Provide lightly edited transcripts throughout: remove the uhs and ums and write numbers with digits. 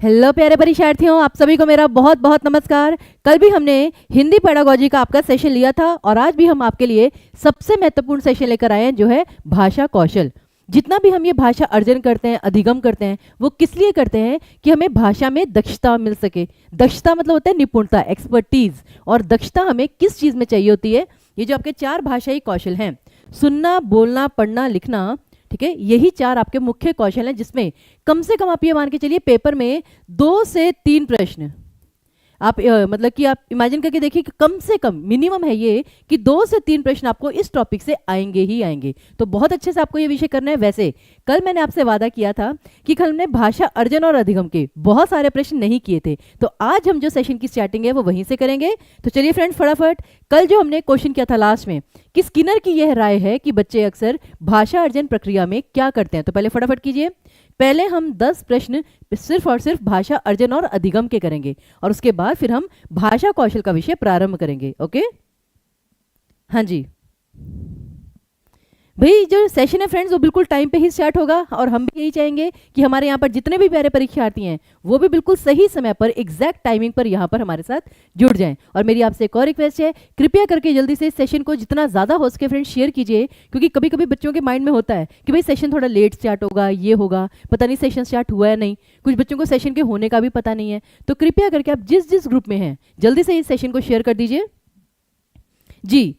Hello प्यारे परीक्षार्थियों, आप सभी को मेरा बहुत बहुत नमस्कार। कल भी हमने हिंदी पेडागोजी का आपका सेशन लिया था और आज भी हम आपके लिए सबसे महत्वपूर्ण सेशन लेकर आए हैं, जो है भाषा कौशल। जितना भी हम ये भाषा अर्जन करते हैं, अधिगम करते हैं, वो किस लिए करते हैं कि हमें भाषा में दक्षता मिल सके। दक्षता मतलब होता है निपुणता, एक्सपर्टीज। और दक्षता हमें किस चीज़ में चाहिए होती है? ये जो आपके 4 भाषाई कौशल हैं, सुनना, बोलना, पढ़ना, लिखना, ठीक है, यही 4 आपके मुख्य कौशल हैं, जिसमें कम से कम आप ये मान के चलिए पेपर में 2 से 3 प्रश्न आप मतलब कि आप इमेजिन करके देखिए कि कम से कम मिनिमम है ये कि 2 से 3 प्रश्न आपको इस टॉपिक से आएंगे ही आएंगे। तो बहुत अच्छे से आपको ये विषय करना है। वैसे कल मैंने आपसे वादा किया था कि कल हमने भाषा अर्जन और अधिगम के बहुत सारे प्रश्न नहीं किए थे, तो आज हम जो सेशन की स्टार्टिंग है वो वहीं से करेंगे। तो चलिए फ्रेंड्स, फटाफट कल जो हमने क्वेश्चन किया था लास्ट में कि स्किनर की यह राय है कि बच्चे अक्सर भाषा अर्जन प्रक्रिया में क्या करते हैं, तो पहले फटाफट कीजिए। पहले हम 10 प्रश्न सिर्फ और सिर्फ भाषा अर्जन और अधिगम के करेंगे और उसके बाद फिर हम भाषा कौशल का विषय प्रारंभ करेंगे। ओके, हाँ जी भाई, जो सेशन है फ्रेंड्स वो बिल्कुल टाइम पे ही स्टार्ट होगा और हम भी यही चाहेंगे कि हमारे यहाँ पर जितने भी प्यारे परीक्षार्थी हैं वो भी बिल्कुल सही समय पर, एग्जैक्ट टाइमिंग पर यहाँ पर हमारे साथ जुड़ जाएं। और मेरी आपसे एक और रिक्वेस्ट है, कृपया करके जल्दी से इस सेशन को जितना ज़्यादा हो सके फ्रेंड्स शेयर कीजिए, क्योंकि कभी कभी बच्चों के माइंड में होता है कि भाई सेशन थोड़ा लेट स्टार्ट होगा, ये होगा, पता नहीं सेशन स्टार्ट हुआ है नहीं। कुछ बच्चों को सेशन के होने का भी पता नहीं है। तो कृपया करके आप जिस जिस ग्रुप में हैं जल्दी से इस सेशन को शेयर कर दीजिए जी।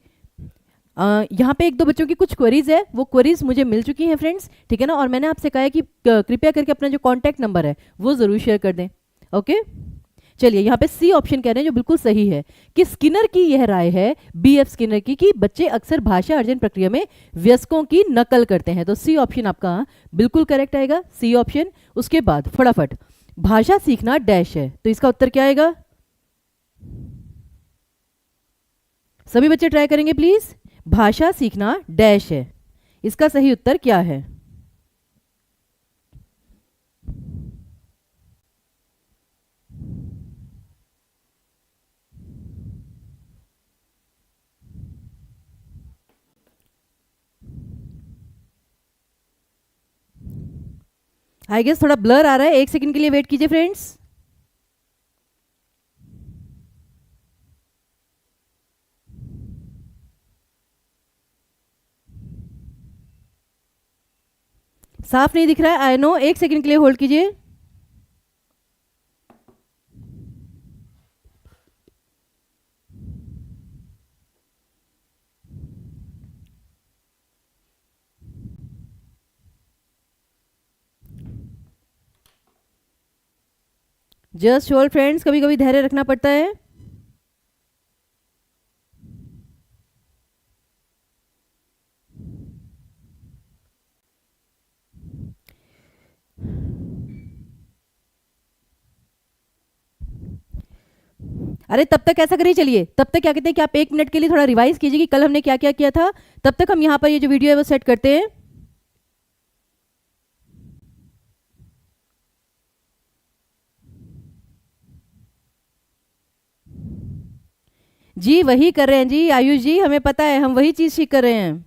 यहाँ पे 1-2 बच्चों की कुछ क्वेरीज है, वो क्वेरीज मुझे मिल चुकी हैं फ्रेंड्स, ठीक है ना। और मैंने आपसे कहा है कि कृपया करके अपना जो कॉन्टैक्ट नंबर है वो ज़रूर शेयर कर दें। ओके, चलिए यहाँ पे सी ऑप्शन कह रहे हैं जो बिल्कुल सही है कि स्किनर की यह राय है, BF स्किनर की, कि बच्चे अक्सर भाषा अर्जन प्रक्रिया में वयस्कों की नकल करते हैं। तो सी ऑप्शन आपका बिल्कुल करेक्ट आएगा, सी ऑप्शन। उसके बाद फटाफट भाषा सीखना डैश है, तो इसका उत्तर क्या आएगा? सभी बच्चे ट्राई करेंगे प्लीज। भाषा सीखना डैश है, इसका सही उत्तर क्या है? आई गेस थोड़ा ब्लर आ रहा है, 1 सेकंड के लिए वेट कीजिए फ्रेंड्स। साफ नहीं दिख रहा है, आई नो, 1 सेकंड के लिए होल्ड कीजिए। जस्ट होल्ड फ्रेंड्स, कभी कभी धैर्य रखना पड़ता है। अरे तब तक ऐसा करिए, चलिए तब तक क्या कहते हैं कि आप 1 मिनट के लिए थोड़ा रिवाइज कीजिए कि कल हमने क्या क्या किया था। तब तक हम यहाँ पर ये जो वीडियो है वो सेट करते हैं। जी वही कर रहे हैं जी आयुष जी, हमें पता है, हम वही चीज सीख कर रहे हैं।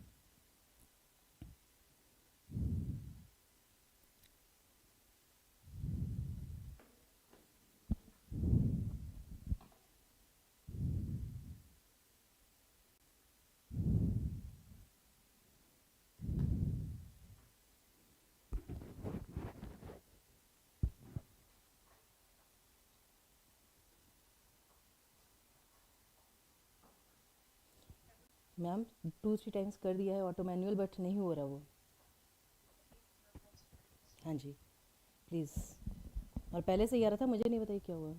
मैम 2-3 टाइम्स कर दिया है ऑटो मैनुअल, बट नहीं हो रहा वो। हाँ जी प्लीज़। और पहले से ही आ रहा था, मुझे नहीं बताइए क्या हुआ।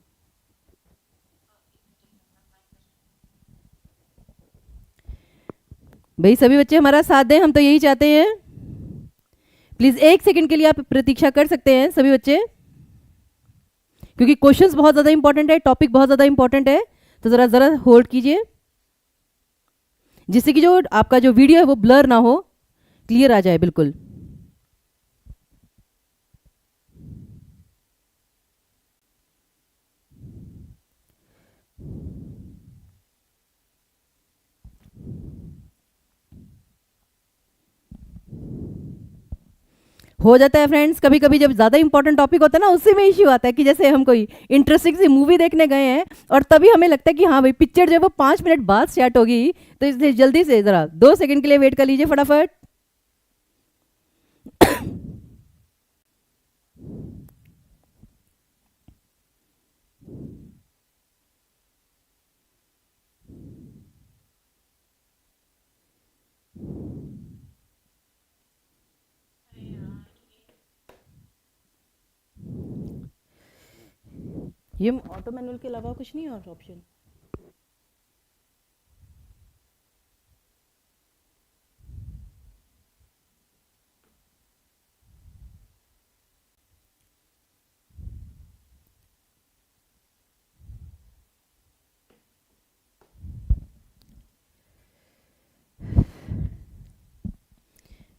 भाई सभी बच्चे हमारा साथ दें, हम तो यही चाहते हैं। प्लीज़ 1 सेकंड के लिए आप प्रतीक्षा कर सकते हैं सभी बच्चे, क्योंकि क्वेश्चंस बहुत ज़्यादा इंपॉर्टेंट है, टॉपिक बहुत ज़्यादा इंपॉर्टेंट है। तो ज़रा ज़रा होल्ड कीजिए, जिससे कि जो आपका जो वीडियो है वो ब्लर ना हो, क्लियर आ जाए बिल्कुल। हो जाता है फ्रेंड्स, कभी कभी जब ज़्यादा इंपॉर्टेंट टॉपिक होता है ना, उसी में इश्यू आता है कि जैसे हम कोई इंटरेस्टिंग सी मूवी देखने गए हैं और तभी हमें लगता है कि हाँ भाई पिक्चर जो है वो 5 मिनट बाद स्टार्ट होगी, तो इसलिए जल्दी से ज़रा 2 सेकंड के लिए वेट कर लीजिए फटाफट। ये ऑटो मैनुअल के अलावा कुछ नहीं और ऑप्शन?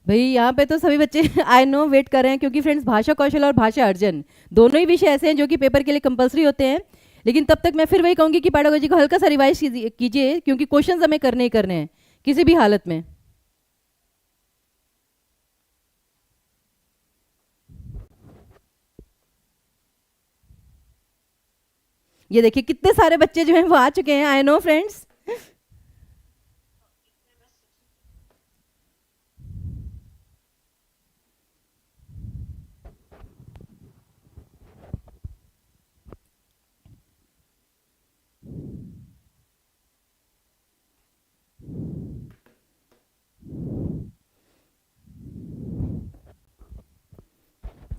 भाई यहाँ पे तो सभी बच्चे आई नो वेट कर रहे हैं, क्योंकि फ्रेंड्स भाषा कौशल और भाषा अर्जन दोनों ही विषय ऐसे हैं जो कि पेपर के लिए कंपलसरी होते हैं। लेकिन तब तक मैं फिर वही कहूंगी कि पैडागोजी को हल्का सा रिवाइज कीजिए, क्योंकि क्वेश्चंस हमें करने ही करने हैं किसी भी हालत में। ये देखिए कितने सारे बच्चे जो हैं वो आ चुके हैं, आई नो फ्रेंड्स।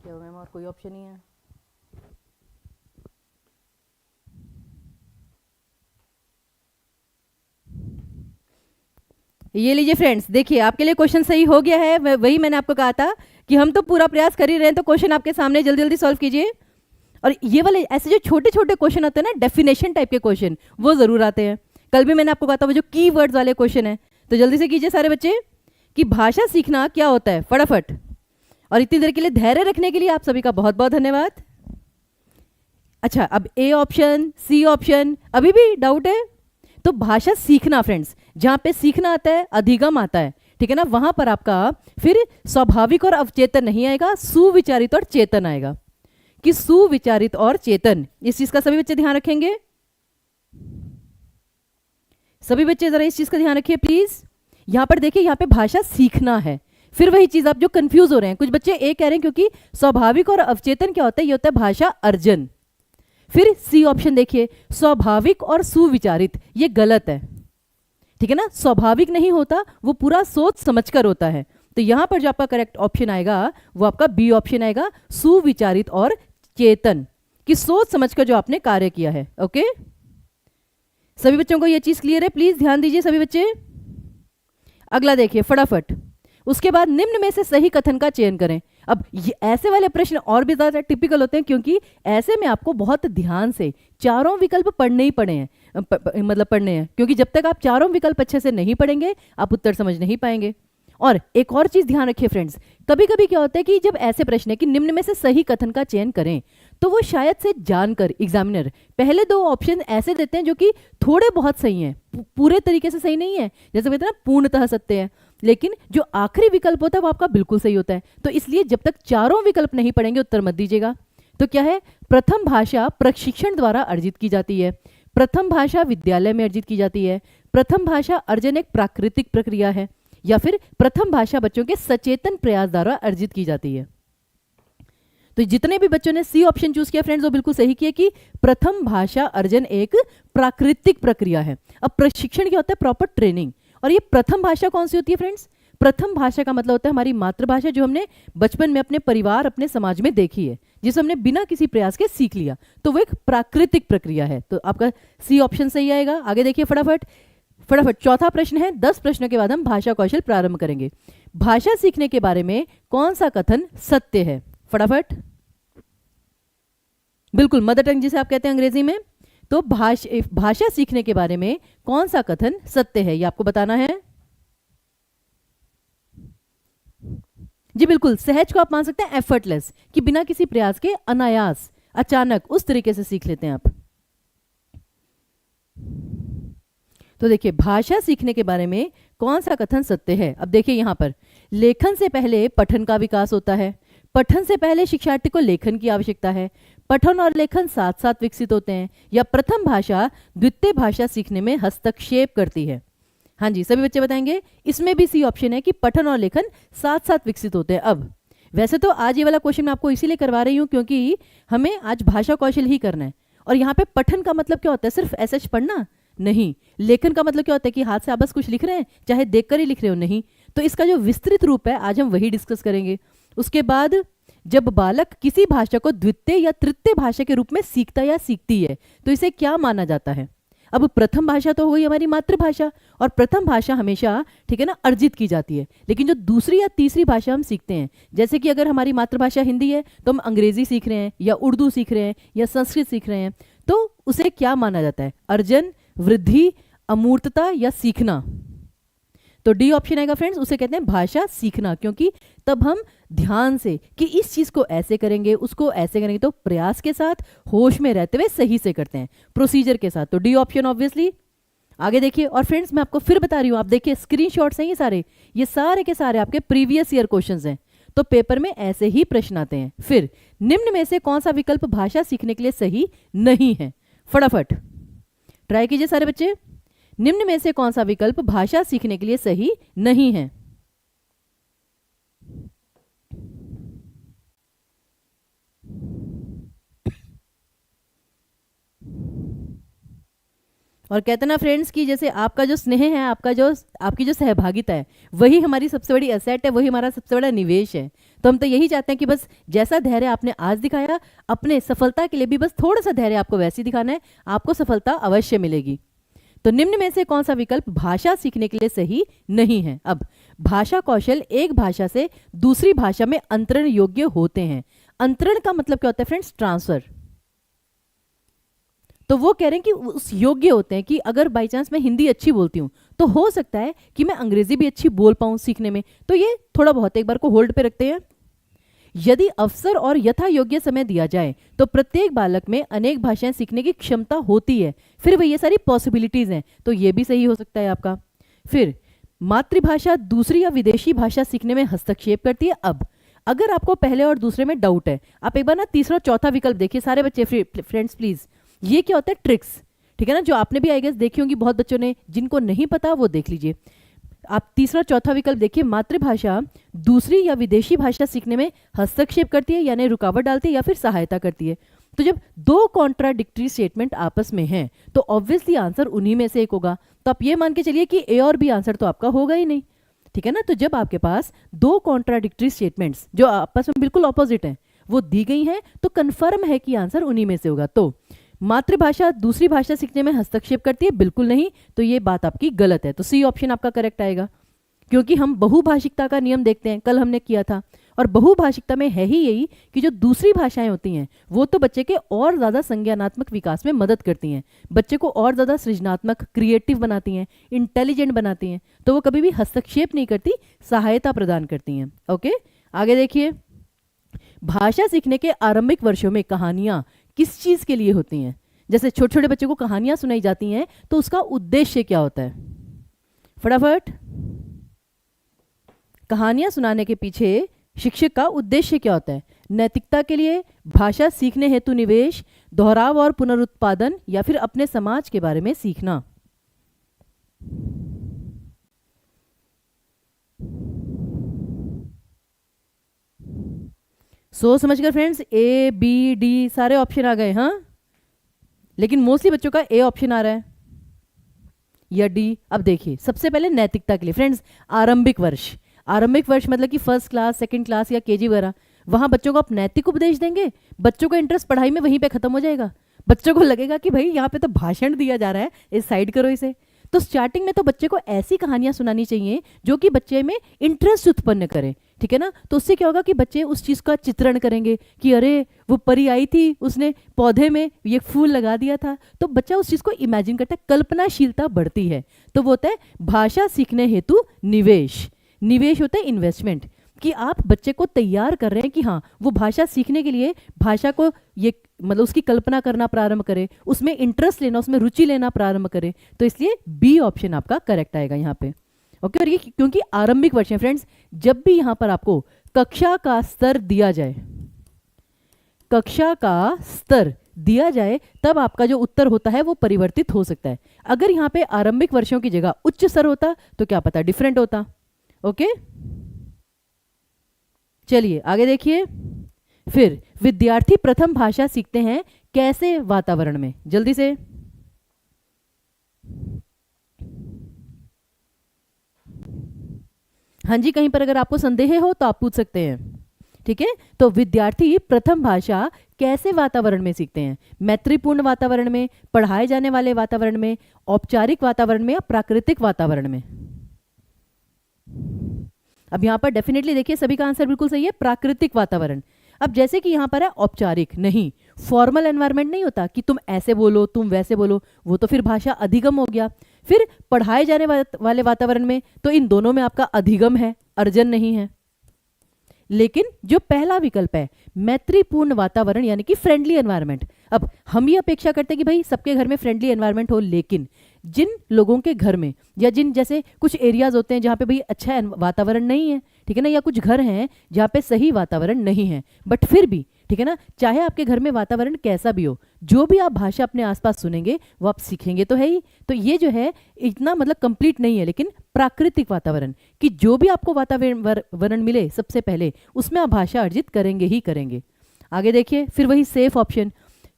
क्या मैम और कोई ऑप्शन नहीं है? ये लीजिए फ्रेंड्स, देखिए आपके लिए क्वेश्चन सही हो गया है। वही मैंने आपको कहा था कि हम तो पूरा प्रयास कर ही रहे हैं, तो क्वेश्चन आपके सामने जल्दी जल्दी सॉल्व कीजिए। और ये वाले ऐसे जो छोटे छोटे क्वेश्चन होते हैं ना, डेफिनेशन टाइप के क्वेश्चन, वो जरूर आते हैं। कल भी मैंने आपको कहा था वो जो की वर्ड्स वाले क्वेश्चन है, तो जल्दी से कीजिए सारे बच्चे कि भाषा सीखना क्या होता है फटाफट। और इतनी देर के लिए धैर्य रखने के लिए आप सभी का बहुत बहुत धन्यवाद। अच्छा, अब ए ऑप्शन, सी ऑप्शन, अभी भी डाउट है? तो भाषा सीखना फ्रेंड्स, जहां पे सीखना आता है अधिगम आता है, ठीक है ना, वहां पर आपका फिर स्वाभाविक और अवचेतन नहीं आएगा, सुविचारित और चेतन आएगा। कि सुविचारित और चेतन, इस चीज का सभी बच्चे ध्यान रखेंगे। सभी बच्चे जरा इस चीज का ध्यान रखिए प्लीज। यहां पर देखिए, यहां पे भाषा सीखना है, फिर वही चीज आप जो कंफ्यूज हो रहे हैं, कुछ बच्चे ए कह रहे हैं क्योंकि स्वाभाविक और अवचेतन क्या होता है, ये होता है भाषा अर्जन। फिर सी ऑप्शन देखिए, स्वाभाविक और सुविचारित, ये गलत है, ठीक है ना, स्वाभाविक नहीं होता, वो पूरा सोच समझकर होता है। तो यहां पर जो आपका करेक्ट ऑप्शन आएगा वो आपका बी ऑप्शन आएगा, सुविचारित और चेतन, कि सोच समझकर जो आपने कार्य किया है। ओके, सभी बच्चों को ये चीज क्लियर है? प्लीज ध्यान दीजिए सभी बच्चे। अगला देखिए फटाफट, उसके बाद निम्न में से सही कथन का चयन करें। अब ये ऐसे वाले प्रश्न और भी ज्यादा टिपिकल होते हैं, क्योंकि ऐसे में आपको बहुत ध्यान से चारों विकल्प पढ़ने ही पड़े हैं, मतलब पढ़ने हैं, क्योंकि जब तक आप चारों विकल्प अच्छे से नहीं पढ़ेंगे आप उत्तर समझ नहीं पाएंगे। और एक और चीज ध्यान रखिए फ्रेंड्स, कभी कभी क्या होता है कि जब ऐसे प्रश्न है कि निम्न में से सही कथन का चयन करें, तो वो शायद से जानकर एग्जामिनर पहले दो ऑप्शन ऐसे देते हैं जो कि थोड़े बहुत सही हैं, पूरे तरीके से सही नहीं है, जैसे कहते हैं ना पूर्णतः सत्य है, लेकिन जो आखिरी विकल्प होता है वो आपका बिल्कुल सही होता है। तो इसलिए जब तक चारों विकल्प नहीं पढ़ेंगे उत्तर मत दीजिएगा। तो क्या है, प्रथम भाषा प्रशिक्षण द्वारा अर्जित की जाती है, प्रथम भाषा विद्यालय में अर्जित की जाती है, प्रथम भाषा अर्जन एक प्राकृतिक प्रक्रिया है, या फिर प्रथम भाषा बच्चों के सचेतन प्रयास द्वारा अर्जित की जाती है। तो जितने भी बच्चों ने सी ऑप्शन चूज किया फ्रेंड्स, वो बिल्कुल सही किया कि प्रथम भाषा अर्जन एक प्राकृतिक प्रक्रिया है। अब प्रशिक्षण क्या होता है, प्रॉपर ट्रेनिंग। और ये प्रथम भाषा कौन सी होती है फ्रेंड्स? प्रथम भाषा का मतलब होता है हमारी मातृभाषा, जो हमने बचपन में अपने परिवार, अपने समाज में देखी है, जिसे हमने बिना किसी प्रयास के सीख लिया, तो वो एक प्राकृतिक प्रक्रिया है। तो आपका सी ऑप्शन सही आएगा। आगे देखिए फटाफट फटाफट, चौथा प्रश्न है, 10 प्रश्नों के बाद हम भाषा कौशल प्रारंभ करेंगे। भाषा सीखने के बारे में कौन सा कथन सत्य है? फटाफट, बिल्कुल मदर टंग जिसे आप कहते हैं अंग्रेजी में, तो भाषा सीखने के बारे में कौन सा कथन सत्य है, ये आपको बताना है। जी बिल्कुल, सहज को आप मान सकते हैं एफर्टलेस, कि बिना किसी प्रयास के अनायास, अचानक, उस तरीके से सीख लेते हैं आप। तो देखिए, भाषा सीखने के बारे में कौन सा कथन सत्य है। अब देखिए यहां पर, लेखन से पहले पठन का विकास होता है, पठन से पहले शिक्षार्थी को लेखन की आवश्यकता है, पठन और लेखन साथ साथ विकसित होते हैं, या प्रथम भाषा द्वितीय भाषा सीखने में हस्तक्षेप करती है। हाँ जी, सभी बच्चे बताएंगे। इसमें भी सी ऑप्शन है कि पठन और लेखन साथ साथ विकसित होते हैं। अब वैसे तो आज ये वाला क्वेश्चन मैं आपको इसीलिए करवा रही हूँ क्योंकि हमें आज भाषा कौशल ही करना है, और यहाँ पे पठन का मतलब क्या होता है, सिर्फ ऐसे पढ़ना नहीं। लेखन का मतलब क्या होता है कि हाथ से आप बस कुछ लिख रहे हैं, चाहे देखकर ही लिख रहे हो, नहीं। तो इसका जो विस्तृत रूप है आज हम वही डिस्कस करेंगे। उसके बाद जब बालक किसी भाषा को द्वितीय या तृतीय भाषा के रूप में सीखता या सीखती है तो इसे क्या माना जाता है। अब प्रथम भाषा तो हुई हमारी मातृभाषा, और प्रथम भाषा हमेशा, ठीक है ना, अर्जित की जाती है। लेकिन जो दूसरी या तीसरी भाषा हम सीखते हैं, जैसे कि अगर हमारी मातृभाषा हिंदी है तो हम अंग्रेजी सीख रहे हैं या उर्दू सीख रहे हैं या संस्कृत सीख रहे हैं, तो उसे क्या माना जाता है, अर्जन, वृद्धि, अमूर्तता या सीखना। तो डी ऑप्शन आएगा फ्रेंड्स, उसे कहते हैं भाषा सीखना, क्योंकि तब हम ध्यान से कि इस चीज को ऐसे करेंगे, उसको ऐसे करेंगे, तो प्रयास के साथ, होश में रहते हुए सही से करते हैं, प्रोसीजर के साथ। तो डी ऑप्शन ऑब्वियसली। आगे देखिए, और फ्रेंड्स मैं आपको फिर बता रही हूं, आप देखिए स्क्रीनशॉट्स हैं ये सारे के सारे आपके प्रीवियस ईयर क्वेश्चंस हैं, तो पेपर में ऐसे ही प्रश्न आते हैं। फिर निम्न में से कौन सा विकल्प भाषा सीखने के लिए सही नहीं है, फटाफट ट्राई कीजिए सारे बच्चे। निम्न में से कौन सा विकल्प भाषा सीखने के लिए सही नहीं है। और कहते ना फ्रेंड्स कि जैसे आपका जो स्नेह है, आपकी जो सहभागिता है, वही हमारी सबसे बड़ी एसेट है, वही हमारा सबसे बड़ा निवेश है। तो हम तो यही चाहते हैं कि बस जैसा धैर्य आपने आज दिखाया, अपने सफलता के लिए भी बस थोड़ा सा धैर्य आपको वैसे ही दिखाना है, आपको सफलता अवश्य मिलेगी। तो निम्न में से कौन सा विकल्प भाषा सीखने के लिए सही नहीं है। अब भाषा कौशल एक भाषा से दूसरी भाषा में अंतरण योग्य होते हैं। अंतरण का मतलब क्या होता है फ्रेंड्स, ट्रांसफर। तो वो कह रहे हैं कि उस योग्य होते हैं कि अगर बाई चांस मैं हिंदी अच्छी बोलती हूँ तो हो सकता है कि मैं अंग्रेजी भी अच्छी बोल पाऊँ सीखने में। तो ये थोड़ा बहुत एक बार को होल्ड पे रखते हैं। यदि अवसर और यथा योग्य समय दिया जाए तो प्रत्येक बालक में अनेक भाषाएं सीखने की क्षमता होती है। फिर वही ये सारी पॉसिबिलिटीज हैं, तो ये भी सही हो सकता है आपका। फिर मातृभाषा दूसरी या विदेशी भाषा सीखने में हस्तक्षेप करती है। अब अगर आपको पहले और दूसरे में डाउट है, आप एक बार ना तीसरा चौथा विकल्प देखिए सारे बच्चे, फ्रेंड्स प्लीज। ये क्या होता है, ट्रिक्स, ठीक है ना, जो आपने भी आई गेस देखी होंगी बहुत बच्चों ने, जिनको नहीं पता वो देख लीजिए। आप तीसरा चौथा विकल्प देखिए, मातृभाषा दूसरी या विदेशी भाषा सीखने में हस्तक्षेप करती है, यानी रुकावट डालती है या फिर सहायता करती है। तो जब दो कॉन्ट्राडिक्टरी स्टेटमेंट आपस में हैं तो ऑब्वियसली आंसर उन्हीं में से एक होगा। तो आप ये मान के चलिए कि ए और बी आंसर तो आपका होगा ही नहीं, ठीक है ना। तो जब आपके पास दो कॉन्ट्राडिक्टरी स्टेटमेंट्स जो आपस में बिल्कुल ऑपोजिट हैं वो दी गई हैं तो कंफर्म है कि आंसर उन्हीं में से होगा। तो मातृभाषा दूसरी भाषा सीखने में हस्तक्षेप करती है, बिल्कुल नहीं, तो ये बात आपकी गलत है। तो सी ऑप्शन आपका करेक्ट आएगा, क्योंकि हम बहुभाषिकता का नियम देखते हैं, कल हमने किया था, और बहुभाषिकता में है ही यही कि जो दूसरी भाषाएं होती हैं वो तो बच्चे के और ज़्यादा संज्ञानात्मक विकास में मदद करती हैं, बच्चे को और ज़्यादा सृजनात्मक, क्रिएटिव बनाती हैं, इंटेलिजेंट बनाती हैं। तो वो कभी भी हस्तक्षेप नहीं करती, सहायता प्रदान करती हैं। ओके, आगे देखिए, भाषा सीखने के आरंभिक वर्षों में कहानियां किस चीज के लिए होती हैं। जैसे छोटे छोटे बच्चों को कहानियां सुनाई जाती हैं तो उसका उद्देश्य क्या होता है, फटाफट। कहानियां सुनाने के पीछे शिक्षक का उद्देश्य क्या होता है, नैतिकता के लिए, भाषा सीखने हेतु निवेश, दोहराव और पुनरुत्पादन, या फिर अपने समाज के बारे में सीखना। सोच समझकर फ्रेंड्स, ए बी डी सारे ऑप्शन आ गए, हाँ, लेकिन मोस्टली बच्चों का ए ऑप्शन आ रहा है या डी। अब देखिए, सबसे पहले नैतिकता के लिए फ्रेंड्स, आरंभिक वर्ष, आरंभिक वर्ष मतलब कि फर्स्ट क्लास, सेकंड क्लास या केजी वगैरह, वहां बच्चों को आप नैतिक उपदेश देंगे, बच्चों का इंटरेस्ट पढ़ाई में वहीं पे खत्म हो जाएगा। बच्चों को लगेगा कि भाई यहाँ पे तो भाषण दिया जा रहा है, इस साइड करो इसे। तो स्टार्टिंग में तो बच्चे को ऐसी कहानियां सुनानी चाहिए जो कि बच्चे में इंटरेस्ट उत्पन्न करे, ठीक है ना। तो उससे क्या होगा कि बच्चे उस चीज का चित्रण करेंगे कि अरे वो परी आई थी, उसने पौधे में ये फूल लगा दिया था, तो बच्चा उस चीज को इमेजिन करता है, कल्पनाशीलता बढ़ती है। तो वो होता है भाषा सीखने हेतु निवेश। निवेश होता है इन्वेस्टमेंट, कि आप बच्चे को तैयार कर रहे हैं कि हाँ वो भाषा सीखने के लिए भाषा को ये मतलब उसकी कल्पना करना प्रारंभ करे, उसमें इंटरेस्ट लेना, उसमें रुचि लेना प्रारंभ करे। तो इसलिए बी ऑप्शन आपका करेक्ट आएगा यहाँ पे। ओके, और ये क्योंकि आरंभिक वर्ष है फ्रेंड्स, जब भी यहाँ पर आपको कक्षा का स्तर दिया जाए, कक्षा का स्तर दिया जाए, तब आपका जो उत्तर होता है वो परिवर्तित हो सकता है। अगर यहाँ पे आरंभिक वर्षों की जगह उच्च स्तर होता तो क्या पता डिफरेंट होता। ओके, चलिए आगे देखिए। फिर विद्यार्थी प्रथम भाषा सीखते हैं कैसे वातावरण में, जल्दी से। हाँ जी, कहीं पर अगर आपको संदेह हो तो आप पूछ सकते हैं, ठीक है। तो विद्यार्थी प्रथम भाषा कैसे वातावरण में सीखते हैं? मैत्रीपूर्ण वातावरण में, पढ़ाए जाने वाले वातावरण में, औपचारिक वातावरण में या प्राकृतिक वातावरण में? अब यहां पर डेफिनेटली देखिए सभी का आंसर बिल्कुल सही है, प्राकृतिक वातावरण। अब जैसे कि यहां पर है औपचारिक, नहीं, फॉर्मल एनवायरनमेंट नहीं होता कि तुम ऐसे बोलो तुम वैसे बोलो, वो तो फिर भाषा अधिगम हो गया। फिर पढ़ाए जाने वाले वातावरण में, तो इन दोनों में आपका अधिगम है, अर्जन नहीं है। लेकिन जो पहला विकल्प है मैत्रीपूर्ण वातावरण यानी कि फ्रेंडली एनवायरनमेंट, अब हम ये अपेक्षा करते हैं कि भाई सबके घर में फ्रेंडली एनवायरनमेंट हो, लेकिन जिन लोगों के घर में या जिन जैसे कुछ एरियाज होते हैं जहाँ पे भाई अच्छा वातावरण नहीं है, ठीक है ना, या कुछ घर हैं जहाँ पे सही वातावरण नहीं है, बट फिर भी ठीक है ना, चाहे आपके घर में वातावरण कैसा भी हो, जो भी आप भाषा अपने आसपास सुनेंगे वो आप सीखेंगे तो है ही। तो ये जो है इतना मतलब कंप्लीट नहीं है, लेकिन प्राकृतिक वातावरण कि जो भी आपको वातावरण मिले सबसे पहले उसमें आप भाषा अर्जित करेंगे ही करेंगे। आगे देखिए, फिर वही सेफ ऑप्शन,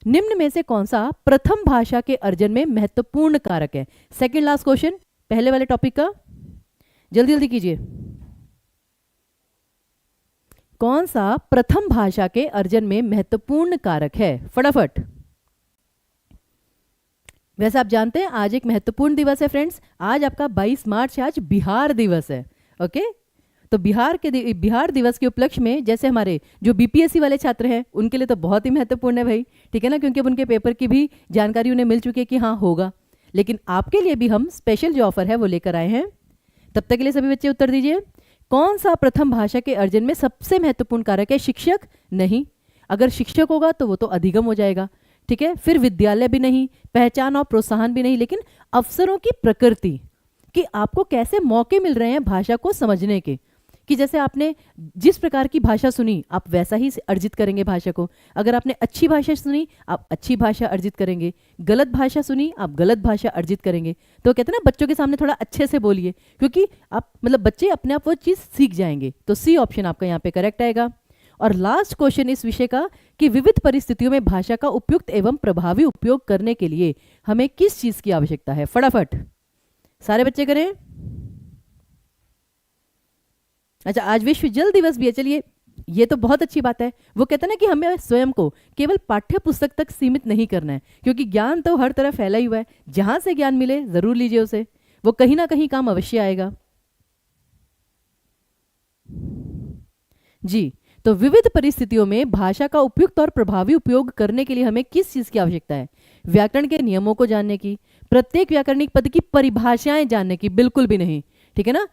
निम्न में से कौन सा प्रथम भाषा के अर्जन में महत्वपूर्ण कारक है? सेकंड लास्ट क्वेश्चन पहले वाले टॉपिक का, जल्दी जल्दी कीजिए। कौन सा प्रथम भाषा के अर्जन में महत्वपूर्ण कारक है? फटाफट। वैसे आप जानते हैं आज एक महत्वपूर्ण दिवस है फ्रेंड्स, आज आपका 22 मार्च है, आज बिहार दिवस है। ओके, तो बिहार दिवस के उपलक्ष्य में जैसे हमारे जो बीपीएससी वाले छात्र हैं उनके लिए तो बहुत ही महत्वपूर्ण है भाई, ठीक है ना, क्योंकि अब उनके पेपर की भी जानकारी उन्हें मिल चुकी है कि हाँ होगा। लेकिन आपके लिए भी हम स्पेशल जो ऑफर है वो लेकर आए हैं। तब तक के लिए सभी बच्चे उत्तर दीजिए, कौन सा प्रथम भाषा के अर्जन में सबसे महत्वपूर्ण कारक है? शिक्षक नहीं, अगर शिक्षक होगा तो वो तो अधिगम हो जाएगा, ठीक है। फिर विद्यालय भी नहीं, पहचान और प्रोत्साहन भी नहीं, लेकिन अवसरों की प्रकृति कि आपको कैसे मौके मिल रहे हैं भाषा को समझने के, कि जैसे आपने जिस प्रकार की भाषा सुनी आप वैसा ही अर्जित करेंगे भाषा को। अगर आपने अच्छी भाषा सुनी आप अच्छी भाषा अर्जित करेंगे, गलत भाषा सुनी आप गलत भाषा अर्जित करेंगे। तो कहते हैं ना बच्चों के सामने थोड़ा अच्छे से बोलिए, क्योंकि आप मतलब बच्चे अपने आप वो चीज़ सीख जाएंगे। तो सी ऑप्शन आपका यहाँ पे करेक्ट आएगा। और लास्ट क्वेश्चन इस विषय का कि विविध परिस्थितियों में भाषा का उपयुक्त एवं प्रभावी उपयोग करने के लिए हमें किस चीज़ की आवश्यकता है? फटाफट सारे बच्चे करें। अच्छा, आज विश्व जल दिवस भी है, चलिए ये तो बहुत अच्छी बात है। वो कहते हैं ना कि हमें स्वयं को केवल पाठ्य पुस्तक तक सीमित नहीं करना है, क्योंकि ज्ञान तो हर तरफ फैला ही हुआ है, जहां से ज्ञान मिले जरूर लीजिए उसे, वो कहीं ना कहीं काम अवश्य आएगा जी। तो विविध परिस्थितियों में भाषा का उपयुक्त और प्रभावी उपयोग करने के लिए हमें किस चीज की आवश्यकता है? व्याकरण के नियमों को जानने की, प्रत्येक व्याकरणिक पद की परिभाषाएं जानने की, बिल्कुल भी नहीं, ठीक है ना,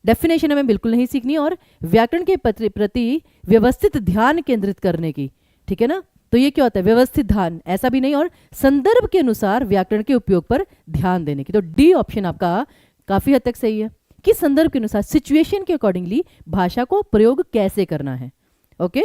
डेफिनेशन हमें बिल्कुल नहीं सीखनी, और व्याकरण के प्रति व्यवस्थित ध्यान केंद्रित करने की, ठीक है ना। तो ये क्या होता है? व्यवस्थित ध्यान, ऐसा भी नहीं, और संदर्भ के अनुसार व्याकरण के उपयोग पर ध्यान देने की। तो डी ऑप्शन आपका काफी हद तक सही है कि संदर्भ के अनुसार, सिचुएशन के अकॉर्डिंगली भाषा को प्रयोग कैसे करना है। ओके,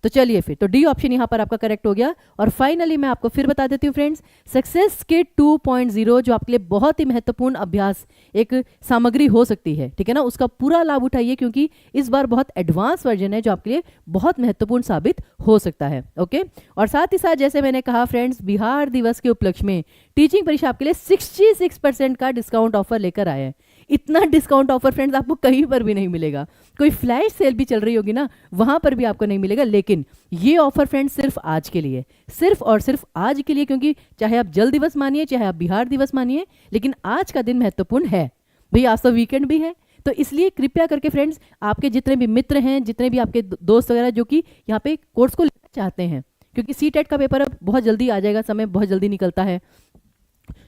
तो चलिए फिर तो डी ऑप्शन यहां पर आपका करेक्ट हो गया। और फाइनली मैं आपको फिर बता देती हूँ फ्रेंड्स, सक्सेस किट 2.0 जो आपके लिए बहुत ही महत्वपूर्ण अभ्यास एक सामग्री हो सकती है, ठीक है ना, उसका पूरा लाभ उठाइए, क्योंकि इस बार बहुत एडवांस वर्जन है जो आपके लिए बहुत महत्वपूर्ण साबित हो सकता है। ओके, और साथ ही साथ जैसे मैंने कहा फ्रेंड्स, बिहार दिवस के उपलक्ष्य में टीचिंग परीक्षा आपके लिए 66% का डिस्काउंट ऑफर लेकर आया है। इतना डिस्काउंट ऑफर फ्रेंड्स आपको कहीं पर भी नहीं मिलेगा, कोई फ्लैश सेल भी चल रही होगी ना वहां पर भी आपको नहीं मिलेगा, लेकिन ये ऑफर फ्रेंड्स सिर्फ आज के लिए, सिर्फ और सिर्फ आज के लिए, क्योंकि चाहे आप जल दिवस मानिए चाहे आप बिहार दिवस मानिए, लेकिन आज का दिन महत्वपूर्ण है भाई, आज तो वीकेंड भी है। तो इसलिए कृपया करके फ्रेंड्स, आपके जितने भी मित्र हैं, जितने भी आपके दोस्त वगैरह जो कि यहाँ पे कोर्स को लेना चाहते हैं, क्योंकि सीटेट का पेपर अब बहुत जल्दी आ जाएगा, समय बहुत जल्दी निकलता है,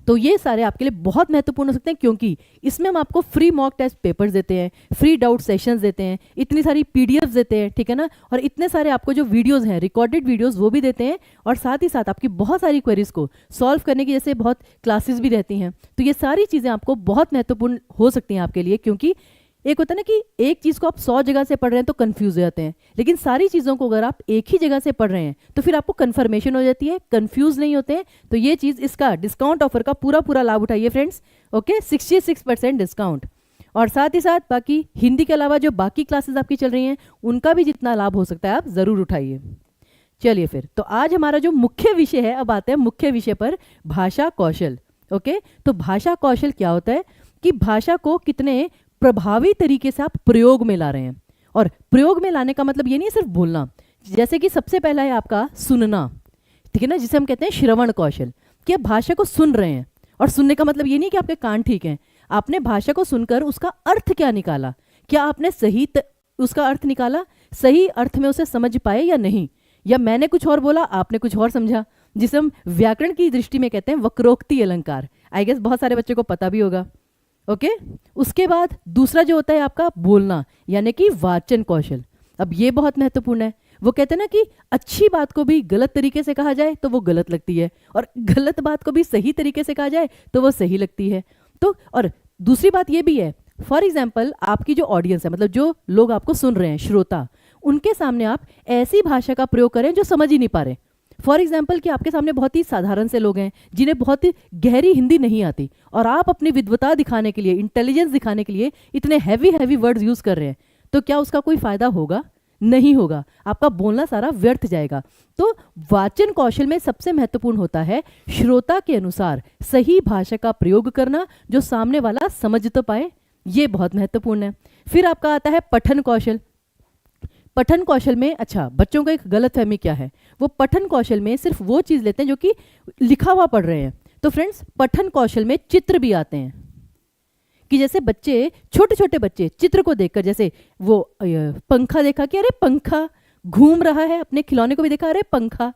तो ये सारे आपके लिए बहुत महत्वपूर्ण हो सकते हैं, क्योंकि इसमें हम आपको फ्री मॉक टेस्ट पेपर्स देते हैं, फ्री डाउट सेशंस देते हैं, इतनी सारी पीडीएफ देते हैं, ठीक है ना, और इतने सारे आपको जो वीडियोस हैं, रिकॉर्डेड वीडियोस, वो भी देते हैं, और साथ ही साथ आपकी बहुत सारी क्वेरीज को सॉल्व करने की जैसे बहुत क्लासेस भी रहती हैं। तो ये सारी चीज़ें आपको बहुत महत्वपूर्ण हो सकती हैं आपके लिए, क्योंकि एक होता है ना कि एक चीज़ को आप 100 जगह से पढ़ रहे हैं तो कंफ्यूज हो जाते हैं, लेकिन सारी चीज़ों को अगर आप एक ही जगह से पढ़ रहे हैं तो फिर आपको कंफर्मेशन हो जाती है, कंफ्यूज नहीं होते हैं। तो ये चीज़, इसका डिस्काउंट ऑफर का पूरा पूरा लाभ उठाइए फ्रेंड्स। Okay, 66% discount. और साथ ही साथ बाकी हिंदी के अलावा जो बाकी क्लासेस आपकी चल रही हैं उनका भी जितना लाभ हो सकता है आप ज़रूर उठाइए। चलिए फिर, तो आज हमारा जो मुख्य विषय है, अब आते हैं मुख्य विषय पर, भाषा कौशल। ओके, तो भाषा कौशल क्या होता है कि भाषा को कितने प्रभावी तरीके से आप प्रयोग में ला रहे हैं। और प्रयोग में लाने का मतलब ये नहीं है सिर्फ बोलना। जैसे कि सबसे पहला है आपका सुनना, ठीक है ना, जिसे हम कहते हैं श्रवण कौशल, कि आप भाषा को सुन रहे हैं। और सुनने का मतलब ये नहीं कि आपके कान ठीक हैं, आपने भाषा को सुनकर उसका अर्थ क्या निकाला, क्या आपने उसका अर्थ निकाला, सही अर्थ में उसे समझ पाए या नहीं, या मैंने कुछ और बोला आपने कुछ और समझा, जिसे हम व्याकरण की दृष्टि में कहते हैं वक्रोक्ति अलंकार। आई गेस बहुत सारे बच्चों को पता भी होगा। ओके, उसके बाद दूसरा जो होता है आपका बोलना, यानी कि वाचन कौशल। अब ये बहुत महत्वपूर्ण है। वो कहते हैं ना कि अच्छी बात को भी गलत तरीके से कहा जाए तो वो गलत लगती है, और गलत बात को भी सही तरीके से कहा जाए तो वो सही लगती है। तो और दूसरी बात ये भी है, फॉर एग्जाम्पल आपकी जो ऑडियंस है, मतलब जो लोग आपको सुन रहे हैं, श्रोता, उनके सामने आप ऐसी भाषा का प्रयोग करें जो समझ ही नहीं पा रहे। फॉर एग्जाम्पल कि आपके सामने बहुत ही साधारण से लोग हैं जिन्हें बहुत ही गहरी हिंदी नहीं आती, और आप अपनी विद्वता दिखाने के लिए, इंटेलिजेंस दिखाने के लिए इतने हैवी हैवी वर्ड्स यूज कर रहे हैं, तो क्या उसका कोई फायदा होगा? नहीं होगा, आपका बोलना सारा व्यर्थ जाएगा। तो वाचन कौशल में सबसे महत्वपूर्ण होता है श्रोता के अनुसार सही भाषा का प्रयोग करना, जो सामने वाला समझ तो पाए, ये बहुत महत्वपूर्ण है। फिर आपका आता है पठन कौशल। पठन कौशल में, अच्छा, बच्चों का एक गलतफहमी क्या है, वो पठन कौशल में सिर्फ वो चीज़ लेते हैं जो कि लिखा हुआ पढ़ रहे हैं। तो फ्रेंड्स, पठन कौशल में चित्र भी आते हैं, कि जैसे बच्चे, छोटे छोटे बच्चे चित्र को देखकर, जैसे वो पंखा देखा कि अरे पंखा घूम रहा है, अपने खिलौने को भी देखा, अरे पंखा।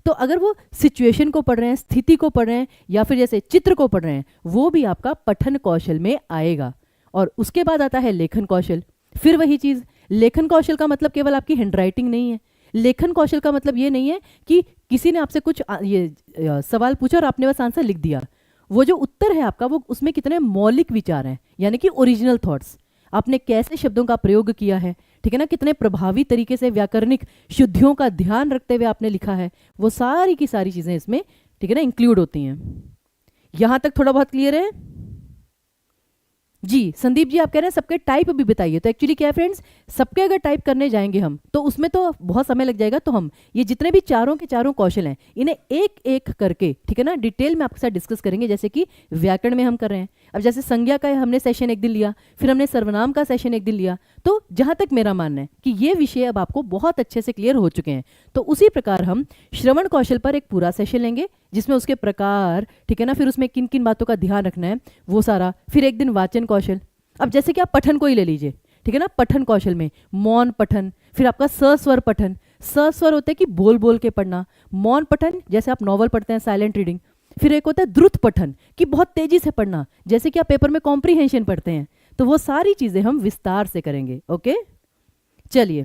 तो अगर वो सिचुएशन को पढ़ रहे हैं, स्थिति को पढ़ रहे हैं, या फिर जैसे चित्र को पढ़ रहे हैं, वो भी आपका पठन कौशल में आएगा। और उसके बाद आता है लेखन कौशल। फिर वही चीज़, लेखन कौशल का मतलब केवल आपकी हैंडराइटिंग नहीं है। लेखन कौशल का मतलब ये नहीं है कि किसी ने आपसे कुछ सवाल पूछा और आपने बस आंसर लिख दिया। वो जो उत्तर है आपका, वो उसमें कितने मौलिक विचार हैं, यानी कि ओरिजिनल थॉट्स, आपने कैसे शब्दों का प्रयोग किया है, ठीक है ना, कितने प्रभावी तरीके से व्याकरणिक शुद्धियों का ध्यान रखते हुए आपने लिखा है, वो सारी की सारी चीज़ें इसमें, ठीक है ना, इंक्लूड होती हैं। यहाँ तक थोड़ा बहुत क्लियर है? जी, संदीप जी आप कह रहे हैं सबके टाइप भी बताइए। तो एक्चुअली क्या है फ्रेंड्स, सबके अगर टाइप करने जाएंगे हम तो उसमें तो बहुत समय लग जाएगा। तो हम ये जितने भी चारों के चारों कौशल हैं, इन्हें एक एक करके, ठीक है ना, डिटेल में आपके साथ डिस्कस करेंगे, जैसे कि व्याकरण में हम कर रहे हैं। अब जैसे संज्ञा का हमने सेशन एक दिन लिया, फिर हमने सर्वनाम का सेशन एक दिन लिया। तो जहाँ तक मेरा मानना है कि ये विषय अब आपको बहुत अच्छे से क्लियर हो चुके हैं, तो उसी प्रकार हम श्रवण कौशल पर एक पूरा सेशन लेंगे, जिसमें उसके प्रकार, ठीक है ना, फिर उसमें किन किन बातों का ध्यान रखना है वो सारा। फिर एक दिन वाचन कौशल। अब जैसे कि आप पठन को ही ले लीजिए, ठीक है ना, पठन कौशल में मौन पठन, फिर आपका सस्वर पठन। सस्वर होता है कि बोल बोल के पढ़ना। मौन पठन जैसे आप नॉवल पढ़ते हैं, साइलेंट रीडिंग। फिर एक होता है द्रुत पठन, कि बहुत तेजी से पढ़ना, जैसे कि आप पेपर में कॉम्प्रीहेंशन पढ़ते हैं। तो वो सारी चीजें हम विस्तार से करेंगे। ओके, चलिए,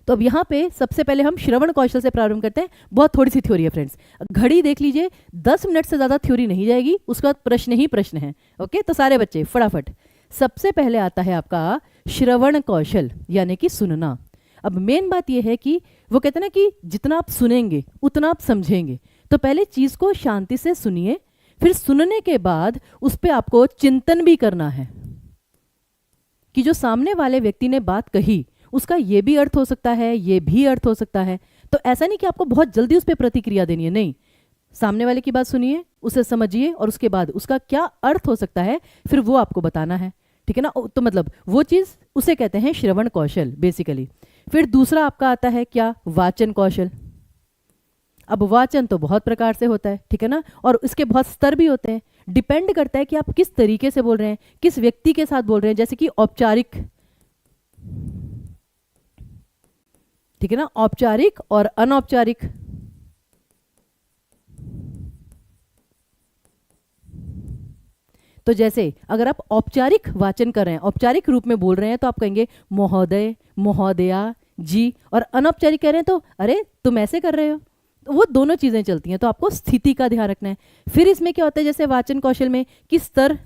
तो अब यहाँ पे सबसे पहले हम श्रवण कौशल से प्रारंभ करते हैं। बहुत थोड़ी सी थ्योरी है फ्रेंड्स, घड़ी देख लीजिए, 10 मिनट से ज़्यादा थ्योरी नहीं जाएगी, उसके बाद प्रश्न ही प्रश्न है। ओके, तो सारे बच्चे फटाफट। सबसे पहले आता है आपका श्रवण कौशल, यानी कि सुनना। अब मेन बात यह है कि वो कहते हैं ना कि जितना आप सुनेंगे उतना आप समझेंगे। तो पहले चीज़ को शांति से सुनिए, फिर सुनने के बाद उस पर आपको चिंतन भी करना है कि जो सामने वाले व्यक्ति ने बात कही उसका ये भी अर्थ हो सकता है, ये भी अर्थ हो सकता है। तो ऐसा नहीं कि आपको बहुत जल्दी उस पर प्रतिक्रिया देनी है, नहीं, सामने वाले की बात सुनिए, उसे समझिए, और उसके बाद उसका क्या अर्थ हो सकता है फिर वो आपको बताना है, ठीक है ना। तो मतलब वो चीज़, उसे कहते हैं श्रवण कौशल बेसिकली। फिर दूसरा आपका आता है क्या, वाचन कौशल। अब वाचन तो बहुत प्रकार से होता है, ठीक है ना, और इसके बहुत स्तर भी होते हैं। डिपेंड करता है कि आप किस तरीके से बोल रहे हैं, किस व्यक्ति के साथ बोल रहे हैं। जैसे कि औपचारिक, ठीक है ना, औपचारिक और अनौपचारिक। तो जैसे अगर आप औपचारिक वाचन कर रहे हैं, औपचारिक रूप में बोल रहे हैं, तो आप कहेंगे महोदय, महोदया, जी। और अनौपचारिक कह रहे हैं तो अरे तुम ऐसे कर रहे हो। तो वो दोनों चीज़ें चलती हैं, तो आपको स्थिति का ध्यान रखना है। फिर इसमें क्या होता है, जैसे वाचन कौशल में किस स्तर,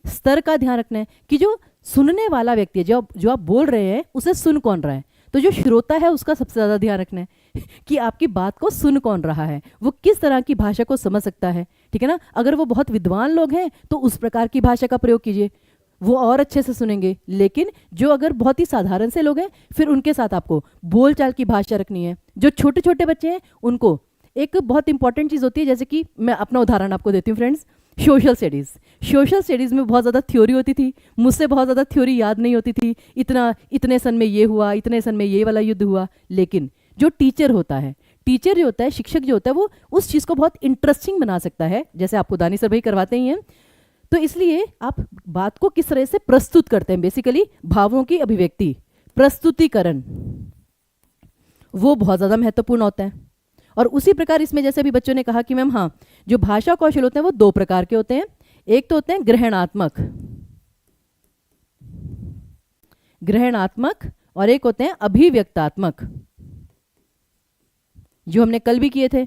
स्तर का ध्यान रखना है कि जो सुनने वाला व्यक्ति है, जो आप बोल रहे हैं उसे सुन कौन रहा है। तो जो श्रोता है उसका सबसे ज़्यादा ध्यान रखना है कि आपकी बात को सुन कौन रहा है, वो किस तरह की भाषा को समझ सकता है, ठीक है ना। अगर वो बहुत विद्वान लोग हैं तो उस प्रकार की भाषा का प्रयोग कीजिए, वो और अच्छे से सुनेंगे। लेकिन जो अगर बहुत ही साधारण से लोग हैं, फिर उनके साथ आपको बोलचाल की भाषा रखनी है। जो छोटे छोटे बच्चे हैं उनको एक बहुत इंपॉर्टेंट चीज़ होती है, जैसे कि मैं अपना उदाहरण आपको देती हूँ फ्रेंड्स, सोशल स्टडीज़ में बहुत ज़्यादा थ्योरी होती थी, मुझसे बहुत ज़्यादा थ्योरी याद नहीं होती थी, इतने सन में ये हुआ, इतने सन में ये वाला युद्ध हुआ। लेकिन जो टीचर जो होता है, शिक्षक जो होता है, वो उस चीज़ को बहुत इंटरेस्टिंग बना सकता है, जैसे आपको दानी सर भाई करवाते ही हैं। तो इसलिए आप बात को किस तरह से प्रस्तुत करते हैं, बेसिकली भावों की अभिव्यक्ति, प्रस्तुतिकरण, वो बहुत ज़्यादा महत्वपूर्ण होता है। और उसी प्रकार इसमें जैसे अभी बच्चों ने कहा कि मैम हाँ, जो भाषा कौशल होते हैं वो दो प्रकार के होते हैं। एक तो होते हैं ग्रहणात्मक और एक होते हैं अभिव्यक्तात्मक, जो हमने कल भी किए थे।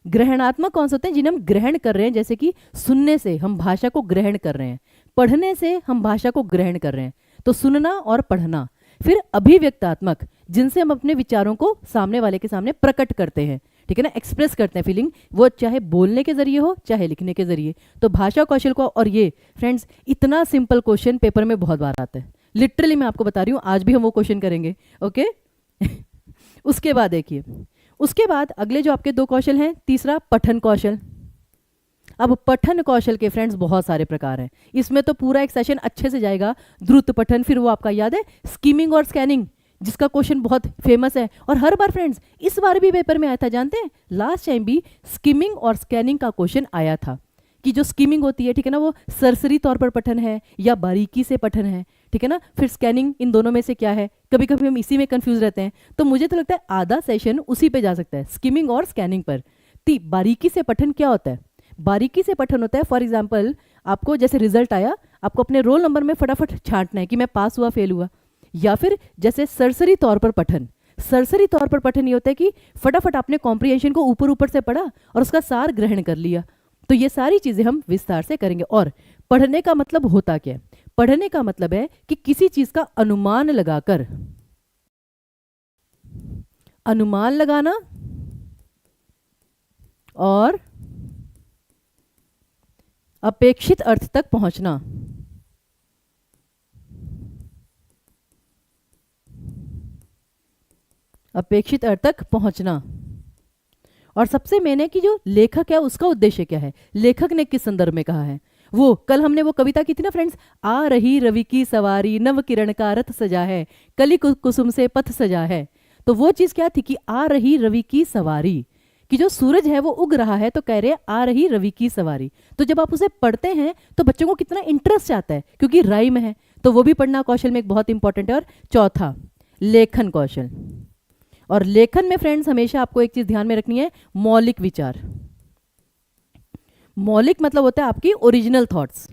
ग्रहणात्मक कौन से होते हैं? जिन्हें हम ग्रहण कर रहे हैं, जैसे कि सुनने से हम भाषा को ग्रहण कर रहे हैं, पढ़ने से हम भाषा को ग्रहण कर रहे हैं, तो सुनना और पढ़ना। फिर अभिव्यक्तात्मक, जिनसे हम अपने विचारों को सामने वाले के सामने प्रकट करते हैं, ठीक है ना, एक्सप्रेस करते हैं फीलिंग, वो चाहे बोलने के जरिए हो चाहे लिखने के जरिए। तो भाषा कौशल को, और ये फ्रेंड्स इतना सिंपल क्वेश्चन पेपर में बहुत बार आता है, लिटरली मैं आपको बता रही हूँ, आज भी हम वो क्वेश्चन करेंगे, ओके। उसके बाद देखिए, उसके बाद अगले जो आपके दो कौशल हैं, तीसरा पठन कौशल। अब पठन कौशल के फ्रेंड्स बहुत सारे प्रकार हैं, इसमें तो पूरा एक सेशन अच्छे से जाएगा। द्रुत पठन, फिर वो आपका याद है स्कीमिंग और स्कैनिंग, जिसका क्वेश्चन बहुत फेमस है और हर बार फ्रेंड्स इस बार भी पेपर में आया था, जानते हैं लास्ट टाइम भी स्कीमिंग और स्कैनिंग का क्वेश्चन आया था, कि जो स्कीमिंग होती है, ठीक है ना, वो सरसरी तौर पर पठन है या बारीकी से पठन है, ठीक है ना। फिर स्कैनिंग, इन दोनों में से क्या है, कभी कभी हम इसी में कंफ्यूज रहते हैं। तो मुझे तो लगता है आधा सेशन उसी पे जा सकता है, स्कीमिंग और स्कैनिंग पर। बारीकी से पठन क्या होता है? बारीकी से पठन होता है, फॉर एग्जाम्पल आपको जैसे रिजल्ट आया, आपको अपने रोल नंबर में फटाफट छांटना है कि मैं पास हुआ फेल हुआ। या फिर जैसे सरसरी तौर पर पठन, सरसरी तौर पर पठन ये होता है कि फटाफट आपने कॉम्प्रिहेंशन को ऊपर ऊपर से पढ़ा और उसका सार ग्रहण कर लिया। तो ये सारी चीजें हम विस्तार से करेंगे। और पढ़ने का मतलब होता क्या है? पढ़ने का मतलब है कि किसी चीज का अनुमान लगाकर, अनुमान लगाना और अपेक्षित अर्थ तक पहुंचना। अपेक्षित अर्थ तक पहुंचना। और सबसे मेन है कि जो लेखक है उसका उद्देश्य क्या है, लेखक ने किस संदर्भ में कहा है। वो कल हमने वो कविता की थी ना फ्रेंड्स, आ रही रवि की सवारी, नव किरण का रथ सजा है, कली कुसुम से पथ सजा है। तो वो चीज क्या थी कि आ रही रवि की सवारी, कि जो सूरज है वो उग रहा है, तो कह रहे आ रही रवि की सवारी। तो जब आप उसे पढ़ते हैं तो बच्चों को कितना इंटरेस्ट आता है, क्योंकि राइम है। तो वो भी पढ़ना कौशल में एक बहुत इंपॉर्टेंट है। और चौथा लेखन कौशल। और लेखन में फ्रेंड्स हमेशा आपको एक चीज ध्यान में रखनी है, मौलिक विचार। मौलिक मतलब होता है आपकी ओरिजिनल थॉट्स।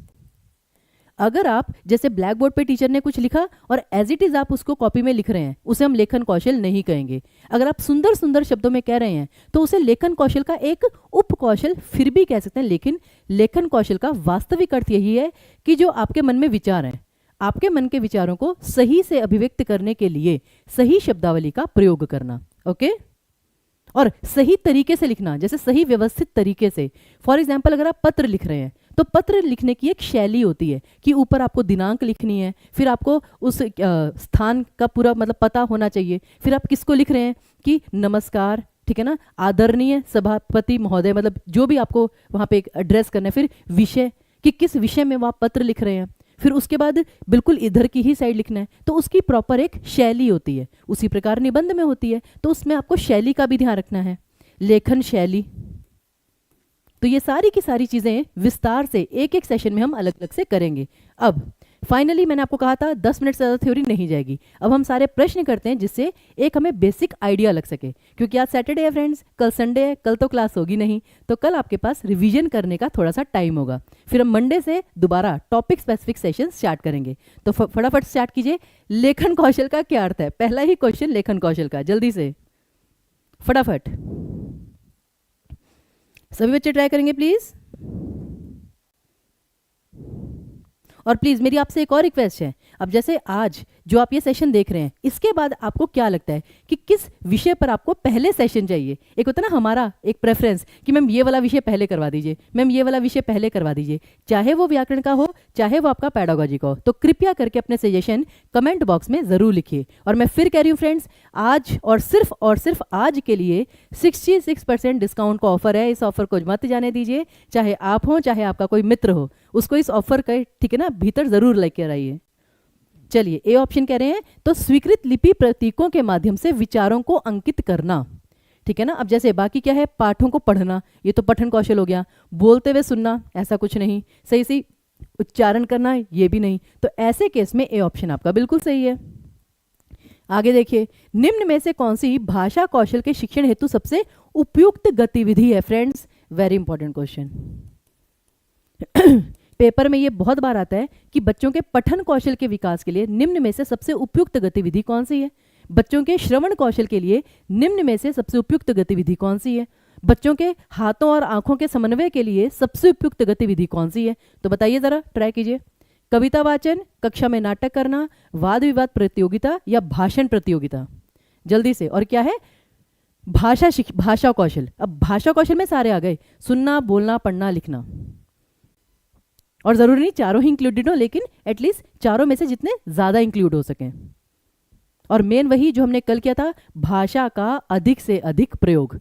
अगर आप जैसे ब्लैक बोर्ड पे टीचर ने कुछ लिखा और एज इट इज आप उसको कॉपी में लिख रहे हैं, उसे हम लेखन कौशल नहीं कहेंगे। अगर आप सुंदर सुंदर शब्दों में कह रहे हैं तो उसे लेखन कौशल का एक उप कौशल फिर भी कह सकते हैं। लेकिन लेखन कौशल का वास्तविक अर्थ यही है कि जो आपके मन में विचार हैं, आपके मन के विचारों को सही से अभिव्यक्त करने के लिए सही शब्दावली का प्रयोग करना, ओके। और सही तरीके से लिखना, जैसे सही व्यवस्थित तरीके से। फॉर एग्जाम्पल अगर आप पत्र लिख रहे हैं तो पत्र लिखने की एक शैली होती है कि ऊपर आपको दिनांक लिखनी है, फिर आपको उस स्थान का पूरा मतलब पता होना चाहिए, फिर आप किसको लिख रहे हैं कि नमस्कार, ठीक है ना, आदरणीय सभापति महोदय, मतलब जो भी आपको वहाँ पे एड्रेस करना है। फिर विषय, कि किस विषय में वो आप पत्र लिख रहे हैं। फिर उसके बाद बिल्कुल इधर की ही साइड लिखना है, तो उसकी प्रॉपर एक शैली होती है। उसी प्रकार निबंध में होती है, तो उसमें आपको शैली का भी ध्यान रखना है, लेखन शैली। तो ये सारी की सारी चीज़ें विस्तार से एक एक सेशन में हम अलग अलग से करेंगे। अब फाइनली मैंने आपको कहा था 10 मिनट से ज़्यादा थ्योरी नहीं जाएगी। अब हम सारे प्रश्न करते हैं जिससे एक हमें बेसिक आइडिया लग सके, क्योंकि आज सैटरडे है फ्रेंड्स, कल संडे है, कल तो क्लास होगी नहीं, तो कल आपके पास रिवीजन करने का थोड़ा सा टाइम होगा। फिर हम मंडे से दोबारा टॉपिक स्पेसिफिक सेशन स्टार्ट करेंगे। तो फटाफट स्टार्ट कीजिए। लेखन कौशल का क्या अर्थ है? पहला ही क्वेश्चन लेखन कौशल का, जल्दी से फटाफट सभी बच्चे ट्राई करेंगे प्लीज। और प्लीज़ मेरी आपसे एक और रिक्वेस्ट है, अब जैसे आज जो आप ये सेशन देख रहे हैं, इसके बाद आपको क्या लगता है कि किस विषय पर आपको पहले सेशन चाहिए? एक होता है ना हमारा एक प्रेफरेंस कि मैम ये वाला विषय पहले करवा दीजिए, मैम ये वाला विषय पहले करवा दीजिए, चाहे वो व्याकरण का हो चाहे वो आपका पैडागोजी का हो। तो कृपया करके अपने सजेशन कमेंट बॉक्स में ज़रूर लिखिए। और मैं फिर कह रही हूँ फ्रेंड्स, आज और सिर्फ आज के लिए 66% डिस्काउंट का ऑफर है। इस ऑफर को मत जाने दीजिए, चाहे आप हो चाहे आपका कोई मित्र हो, उसको इस ऑफर का ठीक है ना भीतर जरूर लेकर आइए। चलिए ए ऑप्शन कह रहे हैं तो स्वीकृत लिपि प्रतीकों के माध्यम से विचारों को अंकित करना, ठीक है ना। अब जैसे बाकी क्या है, पाठों को पढ़ना, ये तो पठन कौशल हो गया। बोलते हुए सुनना, ऐसा कुछ नहीं। सही सही उच्चारण करना, ये भी नहीं। तो ऐसे केस में ए ऑप्शन आपका बिल्कुल सही है। आगे देखिए, निम्न में से कौन सी भाषा कौशल के शिक्षण हेतु सबसे उपयुक्त गतिविधि है? Friends very important question. Paper में ये बहुत बार आता है कि बच्चों के पठन कौशल के विकास के लिए निम्न में से सबसे उपयुक्त गतिविधि कौन सी है? बच्चों के श्रवण कौशल के लिए निम्न में से सबसे उपयुक्त गतिविधि कौन सी है? बच्चों के हाथों और आंखों के समन्वय के लिए सबसे उपयुक्त गतिविधि कौन सी है? तो बताइए जरा, ट्राई कीजिए। कविता वाचन, कक्षा में नाटक करना, वाद विवाद प्रतियोगिता या भाषण प्रतियोगिता? जल्दी से। और क्या है? भाषा कौशल। अब भाषा कौशल में सारे आ गए, सुनना, बोलना, पढ़ना, लिखना। और जरूरी नहीं चारों ही इंक्लूडेड हो, लेकिन एटलीस्ट चारों में से जितने ज्यादा इंक्लूड हो सकें। और मेन वही जो हमने कल किया था, भाषा का अधिक से अधिक प्रयोग,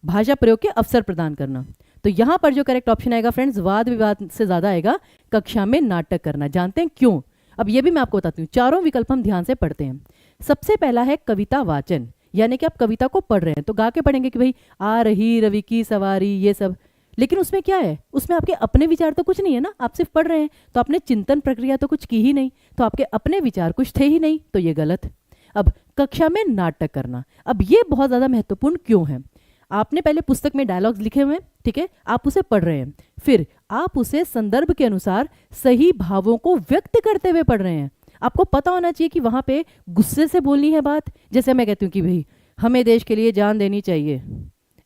भाषा प्रयोग के अवसर प्रदान करना। तो यहां पर जो करेक्ट ऑप्शन आएगा फ्रेंड्स, वाद विवाद से ज्यादा आएगा कक्षा में नाटक करना। जानते हैं क्यों? अब ये भी मैं आपको बताती हूँ। चारों विकल्प हम ध्यान से पढ़ते हैं। सबसे पहला है कविता वाचन, यानी कि आप कविता को पढ़ रहे हैं तो गा के पढ़ेंगे कि भाई आ रही रवि की सवारी, ये सब। लेकिन उसमें क्या है, उसमें आपके अपने विचार तो कुछ नहीं है ना, आप सिर्फ पढ़ रहे हैं, तो आपने चिंतन प्रक्रिया तो कुछ की ही नहीं, तो आपके अपने विचार कुछ थे ही नहीं, तो ये गलत। अब कक्षा में नाटक करना, अब ये बहुत ज़्यादा महत्वपूर्ण क्यों है? आपने पहले पुस्तक में डायलॉग्स लिखे हुए हैं, ठीक है, आप उसे पढ़ रहे हैं, फिर आप उसे संदर्भ के अनुसार सही भावों को व्यक्त करते हुए पढ़ रहे हैं। आपको पता होना चाहिए कि वहाँ पे गुस्से से बोलनी है बात, जैसे मैं कहती हूँ कि भाई हमें देश के लिए जान देनी चाहिए,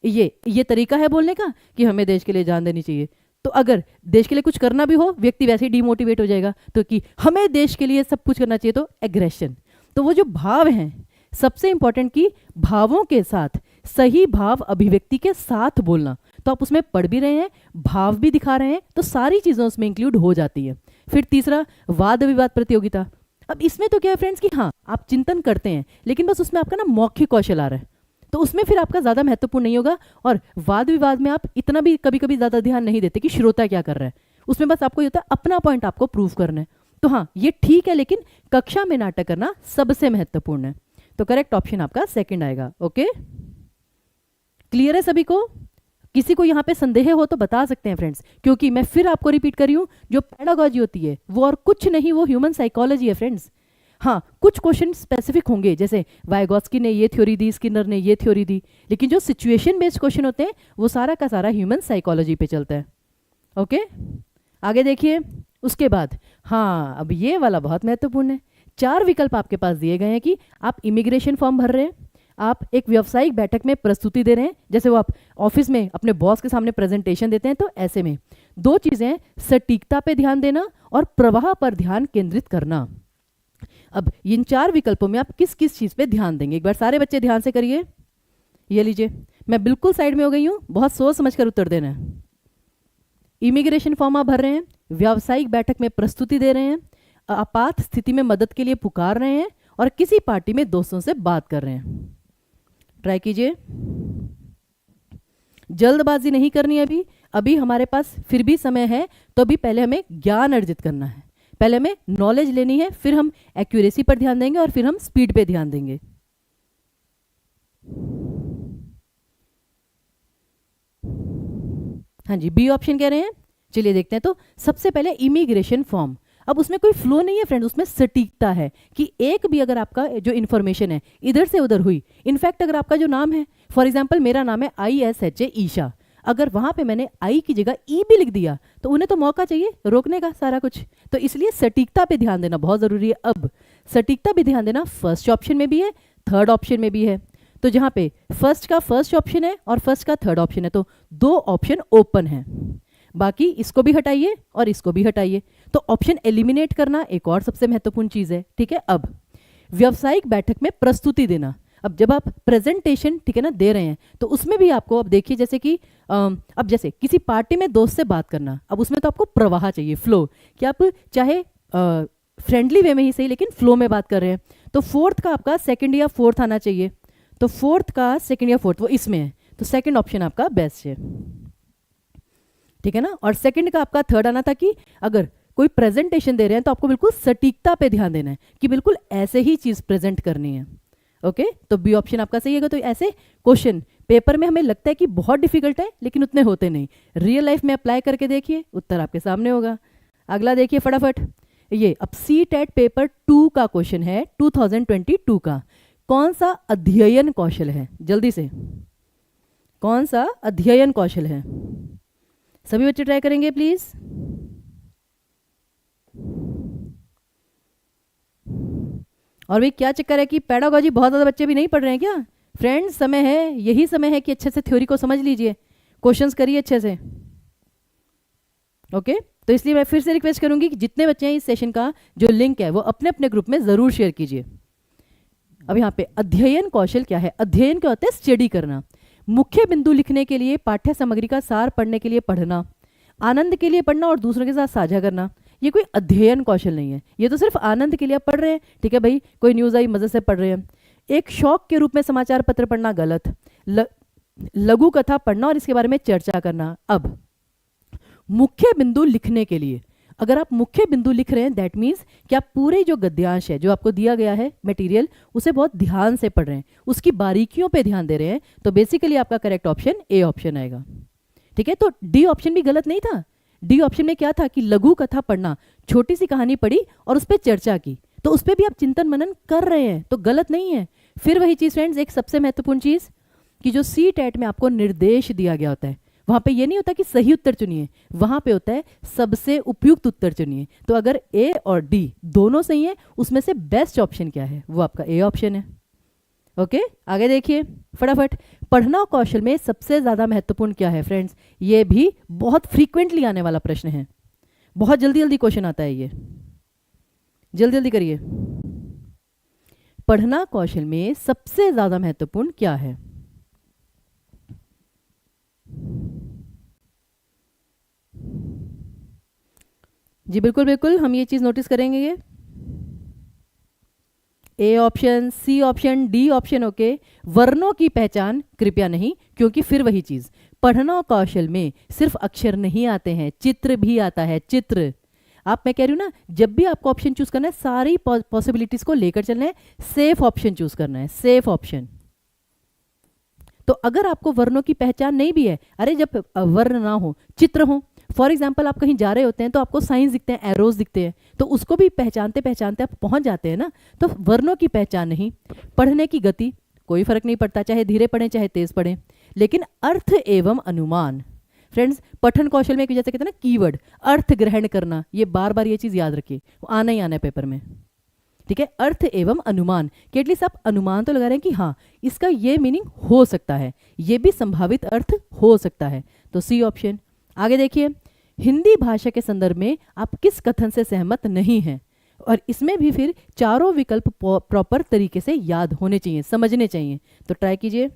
ये तरीका है बोलने का कि हमें देश के लिए जान देनी चाहिए। तो अगर देश के लिए कुछ करना भी हो, व्यक्ति वैसे ही डिमोटिवेट हो जाएगा, तो कि हमें देश के लिए सब कुछ करना चाहिए, तो एग्रेशन। तो वो जो भाव हैं, सबसे इंपॉर्टेंट कि भावों के साथ सही भाव अभिव्यक्ति के साथ बोलना। तो आप उसमें पढ़ भी रहे हैं, भाव भी दिखा रहे हैं, तो सारी चीज़ें उसमें इंक्लूड हो जाती है। फिर तीसरा, वाद विवाद प्रतियोगिता। अब इसमें तो क्या है फ्रेंड्स कि हाँ आप चिंतन करते हैं, लेकिन बस उसमें आपका ना मौखिक कौशल आ रहा है, तो उसमें फिर आपका ज़्यादा महत्वपूर्ण नहीं होगा। और वाद विवाद में आप इतना भी कभी कभी ज़्यादा ध्यान नहीं देते कि श्रोता क्या कर रहा है, उसमें बस आपको ये होता है अपना पॉइंट आपको प्रूव करना है। तो हाँ ये ठीक है, लेकिन कक्षा में नाटक करना सबसे महत्वपूर्ण है। तो करेक्ट ऑप्शन आपका सेकंड आएगा। ओके, क्लियर है सभी को? किसी को यहाँ पे संदेह हो तो बता सकते हैं फ्रेंड्स, क्योंकि मैं फिर आपको रिपीट कर रही हूँ, जो पेडागोजी होती है वो और कुछ नहीं, वो ह्यूमन साइकोलॉजी है फ्रेंड्स। हाँ कुछ क्वेश्चन स्पेसिफिक होंगे, जैसे वाइगोत्स्की ने ये थ्योरी दी, स्किनर ने ये थ्योरी दी, लेकिन जो सिचुएशन बेस्ड क्वेश्चन होते हैं वो सारा का सारा ह्यूमन साइकोलॉजी पे चलता है। ओके, आगे देखिए। उसके बाद हाँ अब ये वाला बहुत महत्वपूर्ण है। 4 विकल्प आपके पास दिए गए हैं कि आप इमिग्रेशन फॉर्म भर रहे हैं, आप एक व्यावसायिक बैठक में प्रस्तुति दे रहे हैं, जैसे वो आप ऑफिस में अपने बॉस के सामने प्रेजेंटेशन देते हैं, तो ऐसे में 2 चीज़ें, सटीकता पे ध्यान देना और प्रवाह पर ध्यान केंद्रित करना। अब इन 4 विकल्पों में आप किस किस चीज़ पे ध्यान देंगे? एक बार सारे बच्चे ध्यान से करिए। ये लीजिए, मैं बिल्कुल साइड में हो गई हूँ, बहुत सोच समझ कर उत्तर देना है। इमिग्रेशन फॉर्म आप भर रहे हैं, व्यावसायिक बैठक में प्रस्तुति दे रहे हैं, आपात स्थिति में मदद के लिए पुकार रहे हैं, और किसी पार्टी में दोस्तों से बात कर रहे हैं। ट्राई कीजिए, जल्दबाजी नहीं करनी अभी, अभी हमारे पास फिर भी समय है, तो अभी पहले हमें ज्ञान अर्जित करना है, पहले हमें नॉलेज लेनी है, फिर हम एक्यूरेसी पर ध्यान देंगे और फिर हम स्पीड पे ध्यान देंगे। हाँ जी, बी ऑप्शन कह रहे हैं। चलिए देखते हैं। तो सबसे पहले इमिग्रेशन फॉर्म, अब उसमें कोई फ्लो नहीं है फ्रेंड्स, उसमें सटीकता है कि एक भी अगर आपका जो इन्फॉर्मेशन है इधर से उधर हुई, इनफैक्ट अगर आपका जो नाम है, फॉर एग्जांपल मेरा नाम है ISHA ईशा, अगर वहां पे मैंने आई की जगह ई भी लिख दिया तो उन्हें तो मौका चाहिए रोकने का सारा कुछ, तो इसलिए सटीकता पे ध्यान देना बहुत जरूरी है। अब सटीकता पे ध्यान देना फर्स्ट ऑप्शन में भी है, थर्ड ऑप्शन में भी है। तो जहां पे फर्स्ट का फर्स्ट ऑप्शन है और फर्स्ट का थर्ड ऑप्शन है, तो 2 ऑप्शन ओपन है। बाकी इसको भी हटाइए और इसको भी हटाइए। तो ऑप्शन एलिमिनेट करना एक और सबसे महत्वपूर्ण चीज है। ठीक है, अब व्यावसायिक बैठक में प्रस्तुति देना। अब जब आप प्रेजेंटेशन, ठीक है ना, दे रहे हैं तो उसमें भी आपको, अब देखिए जैसे कि अब जैसे किसी पार्टी में दोस्त से बात करना, अब उसमें तो आपको प्रवाह चाहिए, फ्लो, कि आप चाहे फ्रेंडली वे में ही सही लेकिन फ्लो में बात कर रहे हैं। तो फोर्थ का आपका सेकंड या फोर्थ आना चाहिए। तो फोर्थ का सेकंड या फोर्थ वो इसमें है, तो सेकंड ऑप्शन आपका बेस्ट है। ठीक है ना, और सेकंड का आपका थर्ड आना था कि अगर कोई प्रेजेंटेशन दे रहे हैं तो आपको बिल्कुल सटीकता पे ध्यान देना है कि बिल्कुल ऐसे ही चीज प्रेजेंट करनी है। ओके, तो बी ऑप्शन आपका सही है। तो ऐसे क्वेश्चन पेपर में हमें लगता है कि बहुत डिफिकल्ट है लेकिन उतने होते नहीं। रियल लाइफ में अप्लाई करके देखिए, उत्तर आपके सामने होगा। अगला देखिए फटाफट, ये अब सी टेट पेपर 2 का क्वेश्चन है 2022 का। कौन सा अध्ययन कौशल है, जल्दी से, कौन सा अध्ययन कौशल है? सभी बच्चे ट्राई करेंगे प्लीज। और भाई क्या चक्कर है कि पेडागोजी बहुत ज़्यादा बच्चे भी नहीं पढ़ रहे हैं क्या? फ्रेंड्स, समय है, यही समय है कि अच्छे से थ्योरी को समझ लीजिए, क्वेश्चंस करिए अच्छे से। ओके, तो इसलिए मैं फिर से रिक्वेस्ट करूंगी कि जितने बच्चे हैं इस सेशन का जो लिंक है वो अपने अपने ग्रुप में ज़रूर शेयर कीजिए। अब यहाँ पे अध्ययन कौशल क्या है? अध्ययन क्या होता है? स्टडी करना। मुख्य बिंदु लिखने के लिए, पाठ्य सामग्री का सार पढ़ने के लिए पढ़ना, आनंद के लिए पढ़ना और दूसरों के साथ साझा करना, ये कोई अध्ययन कौशल नहीं है, ये तो सिर्फ आनंद के लिए आप पढ़ रहे हैं। ठीक है भाई, कोई न्यूज़ आई मज़े से पढ़ रहे हैं। एक शौक के रूप में समाचार पत्र पढ़ना गलत। लघु कथा पढ़ना और इसके बारे में चर्चा करना। अब मुख्य बिंदु लिखने के लिए, अगर आप मुख्य बिंदु लिख रहे हैं दैट मीन्स कि आप पूरे जो गद्यांश है जो आपको दिया गया है मटेरियल उसे बहुत ध्यान से पढ़ रहे हैं, उसकी बारीकियों पे ध्यान दे रहे हैं, तो बेसिकली आपका करेक्ट ऑप्शन ए ऑप्शन आएगा। ठीक है, तो डी ऑप्शन भी गलत नहीं था। डी ऑप्शन में क्या था कि लघु कथा पढ़ना, छोटी सी कहानी पढ़ी और उस पर चर्चा की, तो उस पर भी आप चिंतन मनन कर रहे हैं, तो गलत नहीं है। फिर वही चीज़ फ्रेंड्स, एक सबसे महत्वपूर्ण चीज़ कि जो सी टेट में आपको निर्देश दिया गया होता है, वहाँ पे ये नहीं होता कि सही उत्तर चुनिए, वहाँ पे होता है सबसे उपयुक्त उत्तर चुनिए। तो अगर ए और डी दोनों सही है, उसमें से बेस्ट ऑप्शन क्या है? वो आपका ए ऑप्शन है। ओके, आगे देखिए फटाफट। पढ़ना कौशल में सबसे ज़्यादा महत्वपूर्ण क्या है फ्रेंड्स? ये भी बहुत फ्रीक्वेंटली आने वाला प्रश्न है, बहुत जल्दी जल्दी क्वेश्चन आता है ये, जल्दी जल्दी करिए। पढ़ना कौशल में सबसे ज़्यादा महत्वपूर्ण क्या है? जी बिल्कुल बिल्कुल, हम ये चीज़ नोटिस करेंगे। ये A option, C option, D option. Okay, वर्णों की पहचान कृपया नहीं, क्योंकि फिर वही चीज़, पढ़ना कौशल में सिर्फ अक्षर नहीं आते हैं, चित्र भी आता है, चित्र। आप, मैं कह रही हूँ ना, जब भी आपको ऑप्शन चूज करना है सारी पॉसिबिलिटीज को लेकर चलना है, सेफ ऑप्शन चूज करना है, सेफ ऑप्शन। तो अगर आपको वर्णों की पहचान नहीं भी है, अरे जब वर्ण ना हो चित्र हो, फॉर एग्जाम्पल आप कहीं जा रहे होते हैं तो आपको साइंस दिखते हैं, एरोज दिखते हैं, तो उसको भी पहचानते पहचानते आप पहुंच जाते हैं ना। तो वर्णों की पहचान नहीं, पढ़ने की गति कोई फर्क नहीं पड़ता, चाहे धीरे पढ़ें चाहे तेज पढ़ें, लेकिन अर्थ एवं अनुमान। फ्रेंड्स, पठन कौशल में एक जैसे कहते हैं ना कीवर्ड, अर्थ ग्रहण करना, ये बार बार ये चीज़ याद रखिए, आना ही आना है पेपर में। ठीक है, अर्थ एवं अनुमान कि एटलीस्ट आप अनुमान तो लगा रहे हैं कि हाँ इसका ये मीनिंग हो सकता है, ये भी संभावित अर्थ हो सकता है, तो सी ऑप्शन। आगे देखिए, हिंदी भाषा के संदर्भ में आप किस कथन से सहमत नहीं हैं? और इसमें भी फिर चारों विकल्प प्रॉपर तरीके से याद होने चाहिए, समझने चाहिए, तो ट्राई कीजिए।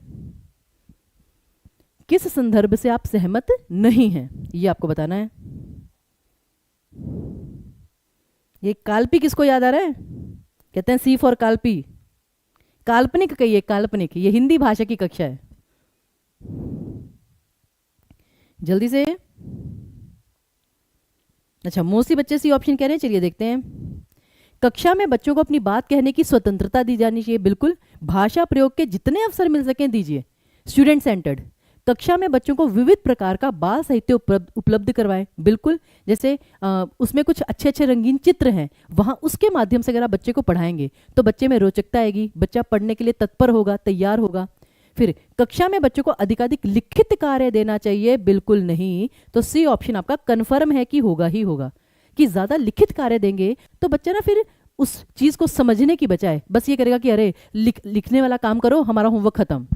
किस संदर्भ से आप सहमत नहीं हैं, ये आपको बताना है। ये काल्पी किसको याद आ रहा है? कहते हैं सी फॉर काल्पी, काल्पनिक कहिए, काल्पनिक, ये हिंदी भाषा की कक्षा है, जल्दी से। अच्छा, मोस्टली बच्चे सी ऑप्शन कह रहे हैं, चलिए देखते हैं। कक्षा में बच्चों को अपनी बात कहने की स्वतंत्रता दी जानी चाहिए, बिल्कुल। भाषा प्रयोग के जितने अवसर मिल सकें दीजिए, स्टूडेंट सेंटर्ड। कक्षा में बच्चों को विविध प्रकार का बाल साहित्य उपलब्ध करवाएं, बिल्कुल। जैसे उसमें कुछ अच्छे अच्छे रंगीन चित्र हैं, वहाँ उसके माध्यम से अगर आप बच्चे को पढ़ाएंगे तो बच्चे में रोचकता आएगी, बच्चा पढ़ने के लिए तत्पर होगा, तैयार होगा। फिर कक्षा में बच्चों को अधिकाधिक लिखित कार्य देना चाहिए, बिल्कुल नहीं। तो सी ऑप्शन आपका कन्फर्म है कि होगा ही होगा, कि ज़्यादा लिखित कार्य देंगे तो बच्चा ना फिर उस चीज़ को समझने की बजाय बस ये करेगा कि अरे लिखने वाला काम करो, हमारा होमवर्क खत्म।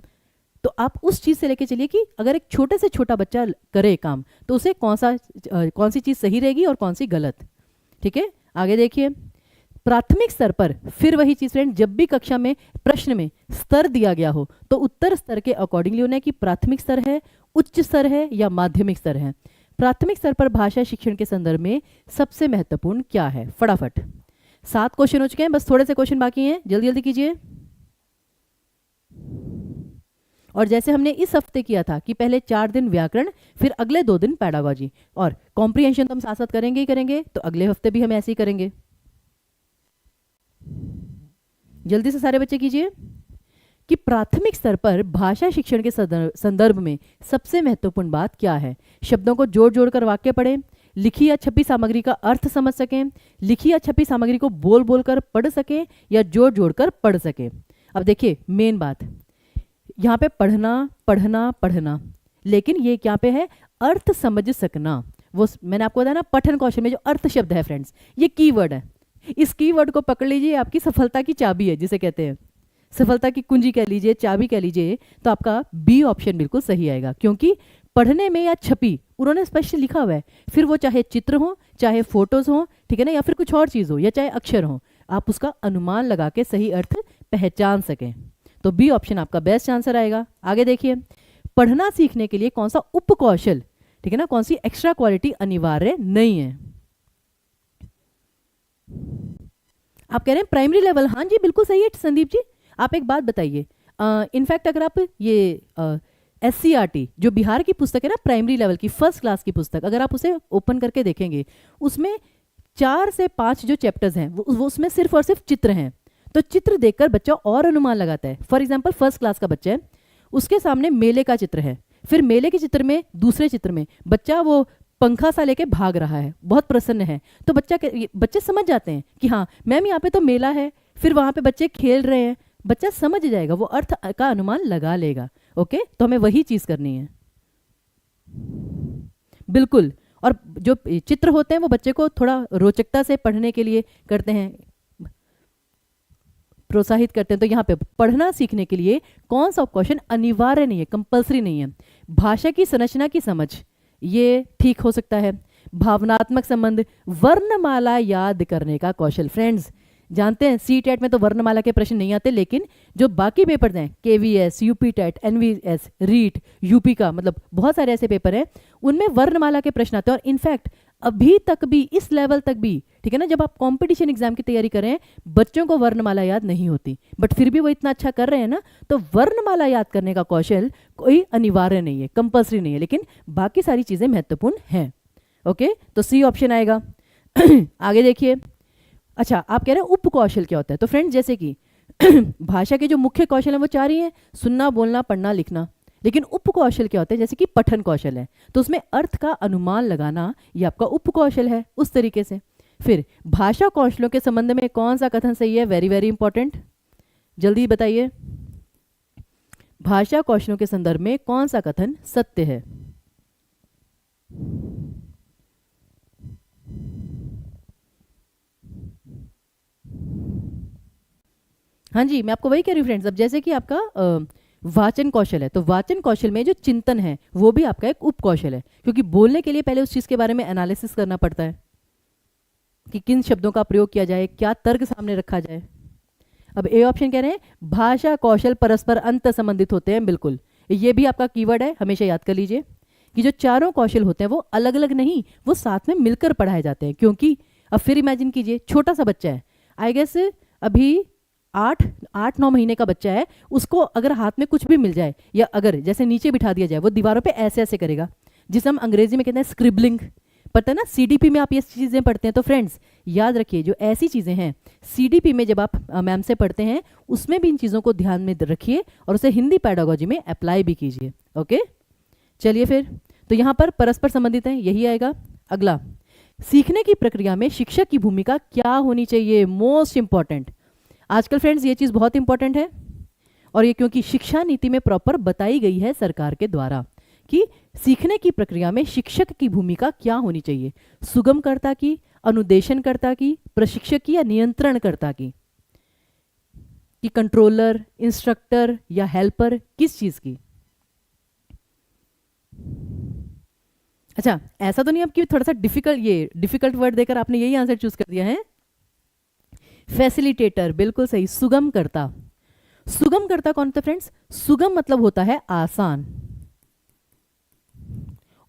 तो आप उस चीज़ से लेके चलिए कि अगर एक छोटे से छोटा बच्चा करे काम तो उसे कौन सी चीज़ सही रहेगी और कौन सी गलत। ठीक है, आगे देखिए। प्राथमिक स्तर पर फिर वही चीज़ फ्रेंड, जब भी कक्षा में प्रश्न में स्तर दिया गया हो तो उत्तर स्तर के अकॉर्डिंगली होना है कि प्राथमिक स्तर है, उच्च स्तर है या माध्यमिक स्तर है। प्राथमिक स्तर पर भाषा शिक्षण के संदर्भ में सबसे महत्वपूर्ण क्या है? फटाफट 7 क्वेश्चन हो चुके हैं, बस थोड़े से क्वेश्चन बाकी हैं, जल्दी जल्दी कीजिए। और जैसे हमने इस हफ्ते किया था कि पहले 4 दिन व्याकरण, फिर अगले 2 दिन पैडागोजी, और कॉम्प्रिहेंशन तो हम साथ साथ करेंगे ही करेंगे, तो अगले हफ्ते भी हम ऐसे ही करेंगे। जल्दी से सारे बच्चे कीजिए कि प्राथमिक स्तर पर भाषा शिक्षण के संदर्भ में सबसे महत्वपूर्ण बात क्या है? शब्दों को जोड़ जोड़ कर वाक्य पढ़ें, लिखी या छपी सामग्री का अर्थ समझ सकें, लिखी या छपी सामग्री को बोल बोल कर पढ़ सकें या जोड़ जोड़ कर पढ़ सकें। अब देखिए मेन बात यहाँ पे पढ़ना पढ़ना पढ़ना, लेकिन ये क्या पे है? अर्थ समझ सकना। वो मैंने आपको बताया ना, पठन कौशल में जो अर्थ शब्द है फ्रेंड्स, ये कीवर्ड है। इस कीवर्ड को पकड़ लीजिए, आपकी सफलता की चाबी है, जिसे कहते हैं सफलता की कुंजी कह लीजिए, चाबी कह लीजिए, तो आपका बी ऑप्शन बिल्कुल सही आएगा। क्योंकि पढ़ने में या छपी उन्होंने स्पष्ट लिखा हुआ है, फिर वो चाहे चित्र हो, चाहे फोटोज हो, ठीक है ना, या फिर कुछ और चीज़ हो, या चाहे अक्षर हो, आप उसका अनुमान लगा के सही अर्थ पहचान सकें। तो बी ऑप्शन आपका बेस्ट आंसर आएगा। आगे देखिए, पढ़ना सीखने के लिए कौन सा उपकौशल, ठीक है ना, कौन सी एक्स्ट्रा क्वालिटी अनिवार्य नहीं है? आप कह रहे हैं प्राइमरी लेवल, हाँ जी बिल्कुल सही है संदीप जी। आप एक बात बताइए, इनफैक्ट अगर आप ये SCRT जो बिहार की पुस्तक है ना, प्राइमरी लेवल की फर्स्ट क्लास की पुस्तक, अगर आप उसे ओपन करके देखेंगे, उसमें 4 से 5 जो चैप्टर्स हैं वो उसमें सिर्फ और सिर्फ चित्र हैं। तो चित्र देखकर बच्चा और अनुमान लगाता है। फॉर एग्जाम्पल फर्स्ट क्लास का बच्चा है, उसके सामने मेले का चित्र है, फिर मेले के चित्र में, दूसरे चित्र में बच्चा वो पंखा सा लेके भाग रहा है, बहुत प्रसन्न है, तो बच्चे समझ जाते हैं कि हाँ मैम यहाँ पे तो मेला है, फिर वहाँ पे बच्चे खेल रहे हैं, बच्चा समझ जाएगा, वो अर्थ का अनुमान लगा लेगा। ओके, तो हमें वही चीज़ करनी है बिल्कुल। और जो चित्र होते हैं वो बच्चे को थोड़ा रोचकता से पढ़ने के लिए करते हैं, प्रोत्साहित करते हैं। तो यहाँ पे पढ़ना सीखने के लिए कौन सा क्वेश्चन अनिवार्य नहीं है, कंपलसरी नहीं है? भाषा की संरचना की समझ, ये ठीक हो सकता है। भावनात्मक संबंध, वर्णमाला याद करने का कौशल। फ्रेंड्स जानते हैं CTET में तो वर्णमाला के प्रश्न नहीं आते, लेकिन जो बाकी पेपर हैं KVS, UP TET, NVS, REET, UP का, मतलब बहुत सारे ऐसे पेपर हैं उनमें वर्णमाला के प्रश्न आते हैं। और इनफैक्ट अभी तक भी, इस लेवल तक भी, ठीक है ना, जब आप कंपटीशन एग्जाम की तैयारी कर रहे हैं, बच्चों को वर्णमाला याद नहीं होती, बट फिर भी वो इतना अच्छा कर रहे हैं ना, तो वर्णमाला याद करने का कौशल कोई अनिवार्य नहीं है, कंपल्सरी नहीं है, लेकिन बाकी सारी चीज़ें महत्वपूर्ण हैं। ओके, तो सी ऑप्शन आएगा। आगे देखिए, अच्छा आप कह रहे हैं उप कौशल क्या होता है? तो फ्रेंड्स जैसे कि भाषा के जो मुख्य कौशल हैं वो 4 ही हैं, सुनना, बोलना, पढ़ना, लिखना, लेकिन उप कौशल क्या होते हैं? जैसे कि पठन कौशल है, तो उसमें अर्थ का अनुमान लगाना, ये आपका उप कौशल है, उस तरीके से। फिर भाषा कौशलों के संबंध में कौन सा कथन सही है? वेरी वेरी इंपॉर्टेंट, जल्दी बताइए, भाषा कौशलों के संदर्भ में कौन सा कथन सत्य है? हाँ जी, मैं आपको वही कह रही हूँ फ्रेंड्स। अब जैसे कि आपका वाचन कौशल है, तो वाचन कौशल में जो चिंतन है वो भी आपका एक उप कौशल है, क्योंकि बोलने के लिए पहले उस चीज़ के बारे में एनालिसिस करना पड़ता है कि किन शब्दों का प्रयोग किया जाए, क्या तर्क सामने रखा जाए। अब ए ऑप्शन कह रहे हैं भाषा कौशल परस्पर अंत संबंधित होते हैं, बिल्कुल ये भी आपका कीवर्ड है, हमेशा याद कर लीजिए कि जो चारों कौशल होते हैं वो अलग अलग नहीं, वो साथ में मिलकर पढ़ाए जाते हैं। क्योंकि अब फिर इमेजिन कीजिए, छोटा सा बच्चा है, आई गेस अभी 8-9 महीने का बच्चा है, उसको अगर हाथ में कुछ भी मिल जाए, या अगर जैसे नीचे बिठा दिया जाए, वो दीवारों पे ऐसे ऐसे करेगा, जिसे हम अंग्रेजी में कहते हैं स्क्रिबलिंग, पता है ना, CDP में आप ये चीज़ें पढ़ते हैं। तो फ्रेंड्स याद रखिए, जो ऐसी चीज़ें हैं CDP में जब आप मैम से पढ़ते हैं, उसमें भी इन चीज़ों को ध्यान में रखिए और उसे हिंदी पैडागोजी में अप्लाई भी कीजिए। ओके, चलिए फिर, तो यहाँ पर परस्पर संबंधित है, यही आएगा। अगला, सीखने की प्रक्रिया में शिक्षक की भूमिका क्या होनी चाहिए? मोस्ट इंपॉर्टेंट, आजकल फ्रेंड्स ये चीज़ बहुत इंपॉर्टेंट है, और ये क्योंकि शिक्षा नीति में प्रॉपर बताई गई है सरकार के द्वारा कि सीखने की प्रक्रिया में शिक्षक की भूमिका क्या होनी चाहिए। सुगमकर्ता की, अनुदेशनकर्ता की, प्रशिक्षक की, या नियंत्रणकर्ता की, कि कंट्रोलर, इंस्ट्रक्टर या हेल्पर, किस चीज़ की? अच्छा, ऐसा तो नहीं आपकी थोड़ा सा डिफिकल्ट वर्ड देकर आपने यही आंसर चूज कर दिया है? फैसिलिटेटर, बिल्कुल सही। सुगम करता, सुगम करता कौन होता है फ्रेंड्स? सुगम मतलब होता है आसान,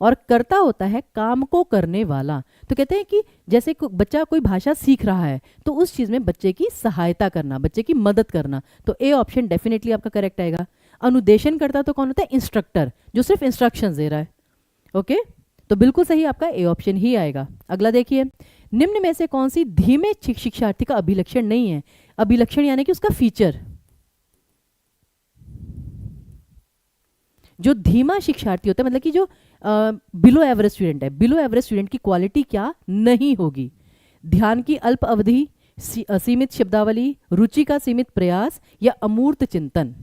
और करता होता है काम को करने वाला। तो कहते हैं कि जैसे बच्चा कोई भाषा सीख रहा है तो उस चीज में बच्चे की सहायता करना, बच्चे की मदद करना। तो ए ऑप्शन डेफिनेटली आपका करेक्ट आएगा। अनुदेशन करता तो कौन होता है? इंस्ट्रक्टर, जो सिर्फ इंस्ट्रक्शंस दे रहा है। ओके, तो बिल्कुल सही आपका ए ऑप्शन ही आएगा। अगला देखिए, निम्न में से कौन सी धीमे शिक्षार्थी का अभिलक्षण नहीं है? अभिलक्षण यानी कि उसका फीचर। जो धीमा शिक्षार्थी होता है मतलब कि जो बिलो एवरेज स्टूडेंट है, बिलो एवरेज स्टूडेंट की क्वालिटी क्या नहीं होगी? ध्यान की अल्प अवधि, असीमित शब्दावली, रुचि का सीमित प्रयास, या अमूर्त चिंतन।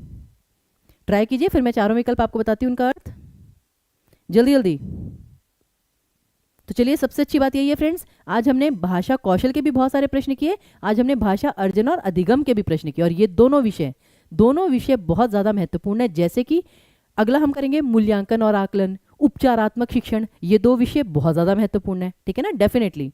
ट्राई कीजिए, फिर मैं चारों विकल्प आपको बताती हूँ उनका अर्थ जल्दी जल्दी। तो चलिए, सबसे अच्छी बात यही है फ्रेंड्स, आज हमने भाषा कौशल के भी बहुत सारे प्रश्न किए, आज हमने भाषा अर्जन और अधिगम के भी प्रश्न किए, और ये दोनों विषय बहुत ज़्यादा महत्वपूर्ण है। जैसे कि अगला हम करेंगे मूल्यांकन और आकलन, उपचारात्मक शिक्षण, ये दो विषय बहुत ज़्यादा महत्वपूर्ण है, ठीक है ना, डेफिनेटली।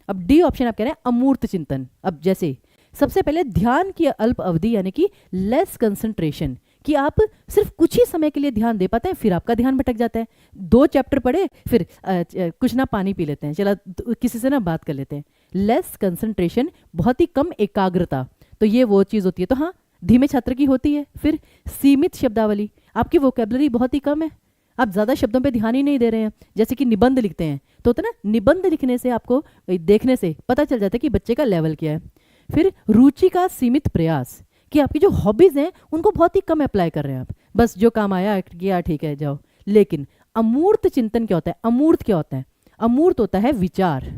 अब डी ऑप्शन आप कह रहे हैं अमूर्त चिंतन। अब जैसे सबसे पहले ध्यान की अल्प अवधि यानी कि लेस कंसंट्रेशन, कि आप सिर्फ कुछ ही समय के लिए ध्यान दे पाते हैं, फिर आपका ध्यान भटक जाता है। 2 चैप्टर पढ़े, फिर कुछ ना पानी पी लेते हैं, चला किसी से ना बात कर लेते हैं। लेस कंसंट्रेशन, बहुत ही कम एकाग्रता, तो ये वो चीज़ होती है। तो हाँ, धीमे छात्र की होती है। फिर सीमित शब्दावली, आपकी वोकेबलरी बहुत ही कम है, आप ज़्यादा शब्दों पे ध्यान ही नहीं दे रहे हैं। जैसे कि निबंध लिखते हैं तो होता है ना, निबंध लिखने से आपको देखने से पता चल जाता है कि बच्चे का लेवल क्या है। फिर रुचि का सीमित प्रयास, कि आपकी जो हॉबीज़ हैं उनको बहुत ही कम अप्लाई कर रहे हैं आप, बस जो काम आया किया, ठीक है जाओ। लेकिन अमूर्त चिंतन क्या होता है? अमूर्त क्या होता है? अमूर्त होता है विचार,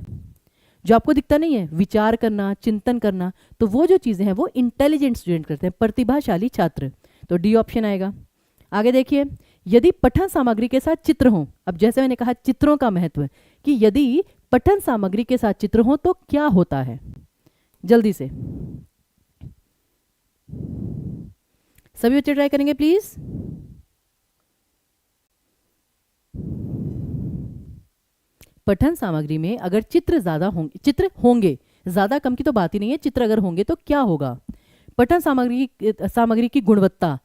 जो आपको दिखता नहीं है, विचार करना, चिंतन करना। तो वो जो चीज़ें हैं वो इंटेलिजेंट स्टूडेंट करते हैं, प्रतिभाशाली छात्र। तो डी ऑप्शन आएगा। आगे देखिए, यदि पठन सामग्री के साथ चित्र हों, अब जैसे मैंने कहा चित्रों का महत्व, कि यदि पठन सामग्री के साथ चित्र हों तो क्या होता है? जल्दी से सभी बच्चे ट्राई करेंगे प्लीज। पठन सामग्री में अगर चित्र होंगे, ज्यादा कम की तो बात ही नहीं है, चित्र अगर होंगे तो क्या होगा? पठन सामग्री की गुणवत्ता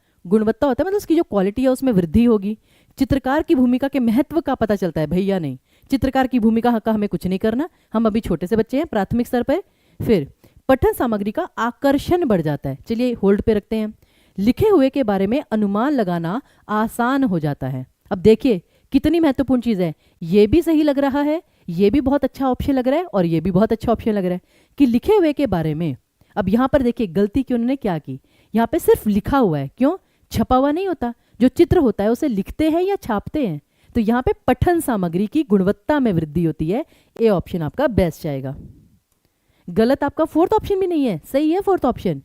होता है मतलब उसकी जो क्वालिटी है उसमें वृद्धि होगी। चित्रकार की भूमिका के महत्व का पता चलता है, भैया नहीं, चित्रकार की भूमिका का हमें कुछ नहीं करना, हम अभी छोटे से बच्चे हैं, प्राथमिक स्तर पर। फिर पठन सामग्री का आकर्षण बढ़ जाता है। चलिए होल्ड पे रखते हैं। लिखे हुए के बारे में अनुमान लगाना आसान हो जाता है। अब देखिए कितनी महत्वपूर्ण चीज है, ये भी सही लग रहा है, ये भी बहुत अच्छा ऑप्शन लग रहा है, और ये भी बहुत अच्छा ऑप्शन लग रहा है कि लिखे हुए के बारे में। अब यहां पर देखिए गलती क्यों उन्होंने क्या की, यहां पे सिर्फ लिखा हुआ है, क्यों? छपा हुआ नहीं होता, जो चित्र होता है उसे लिखते हैं या छापते हैं। तो यहाँ पे पठन सामग्री की गुणवत्ता में वृद्धि होती है। ए ऑप्शन आपका बेस्ट जाएगा। गलत आपका फोर्थ ऑप्शन भी नहीं है, सही है फोर्थ ऑप्शन,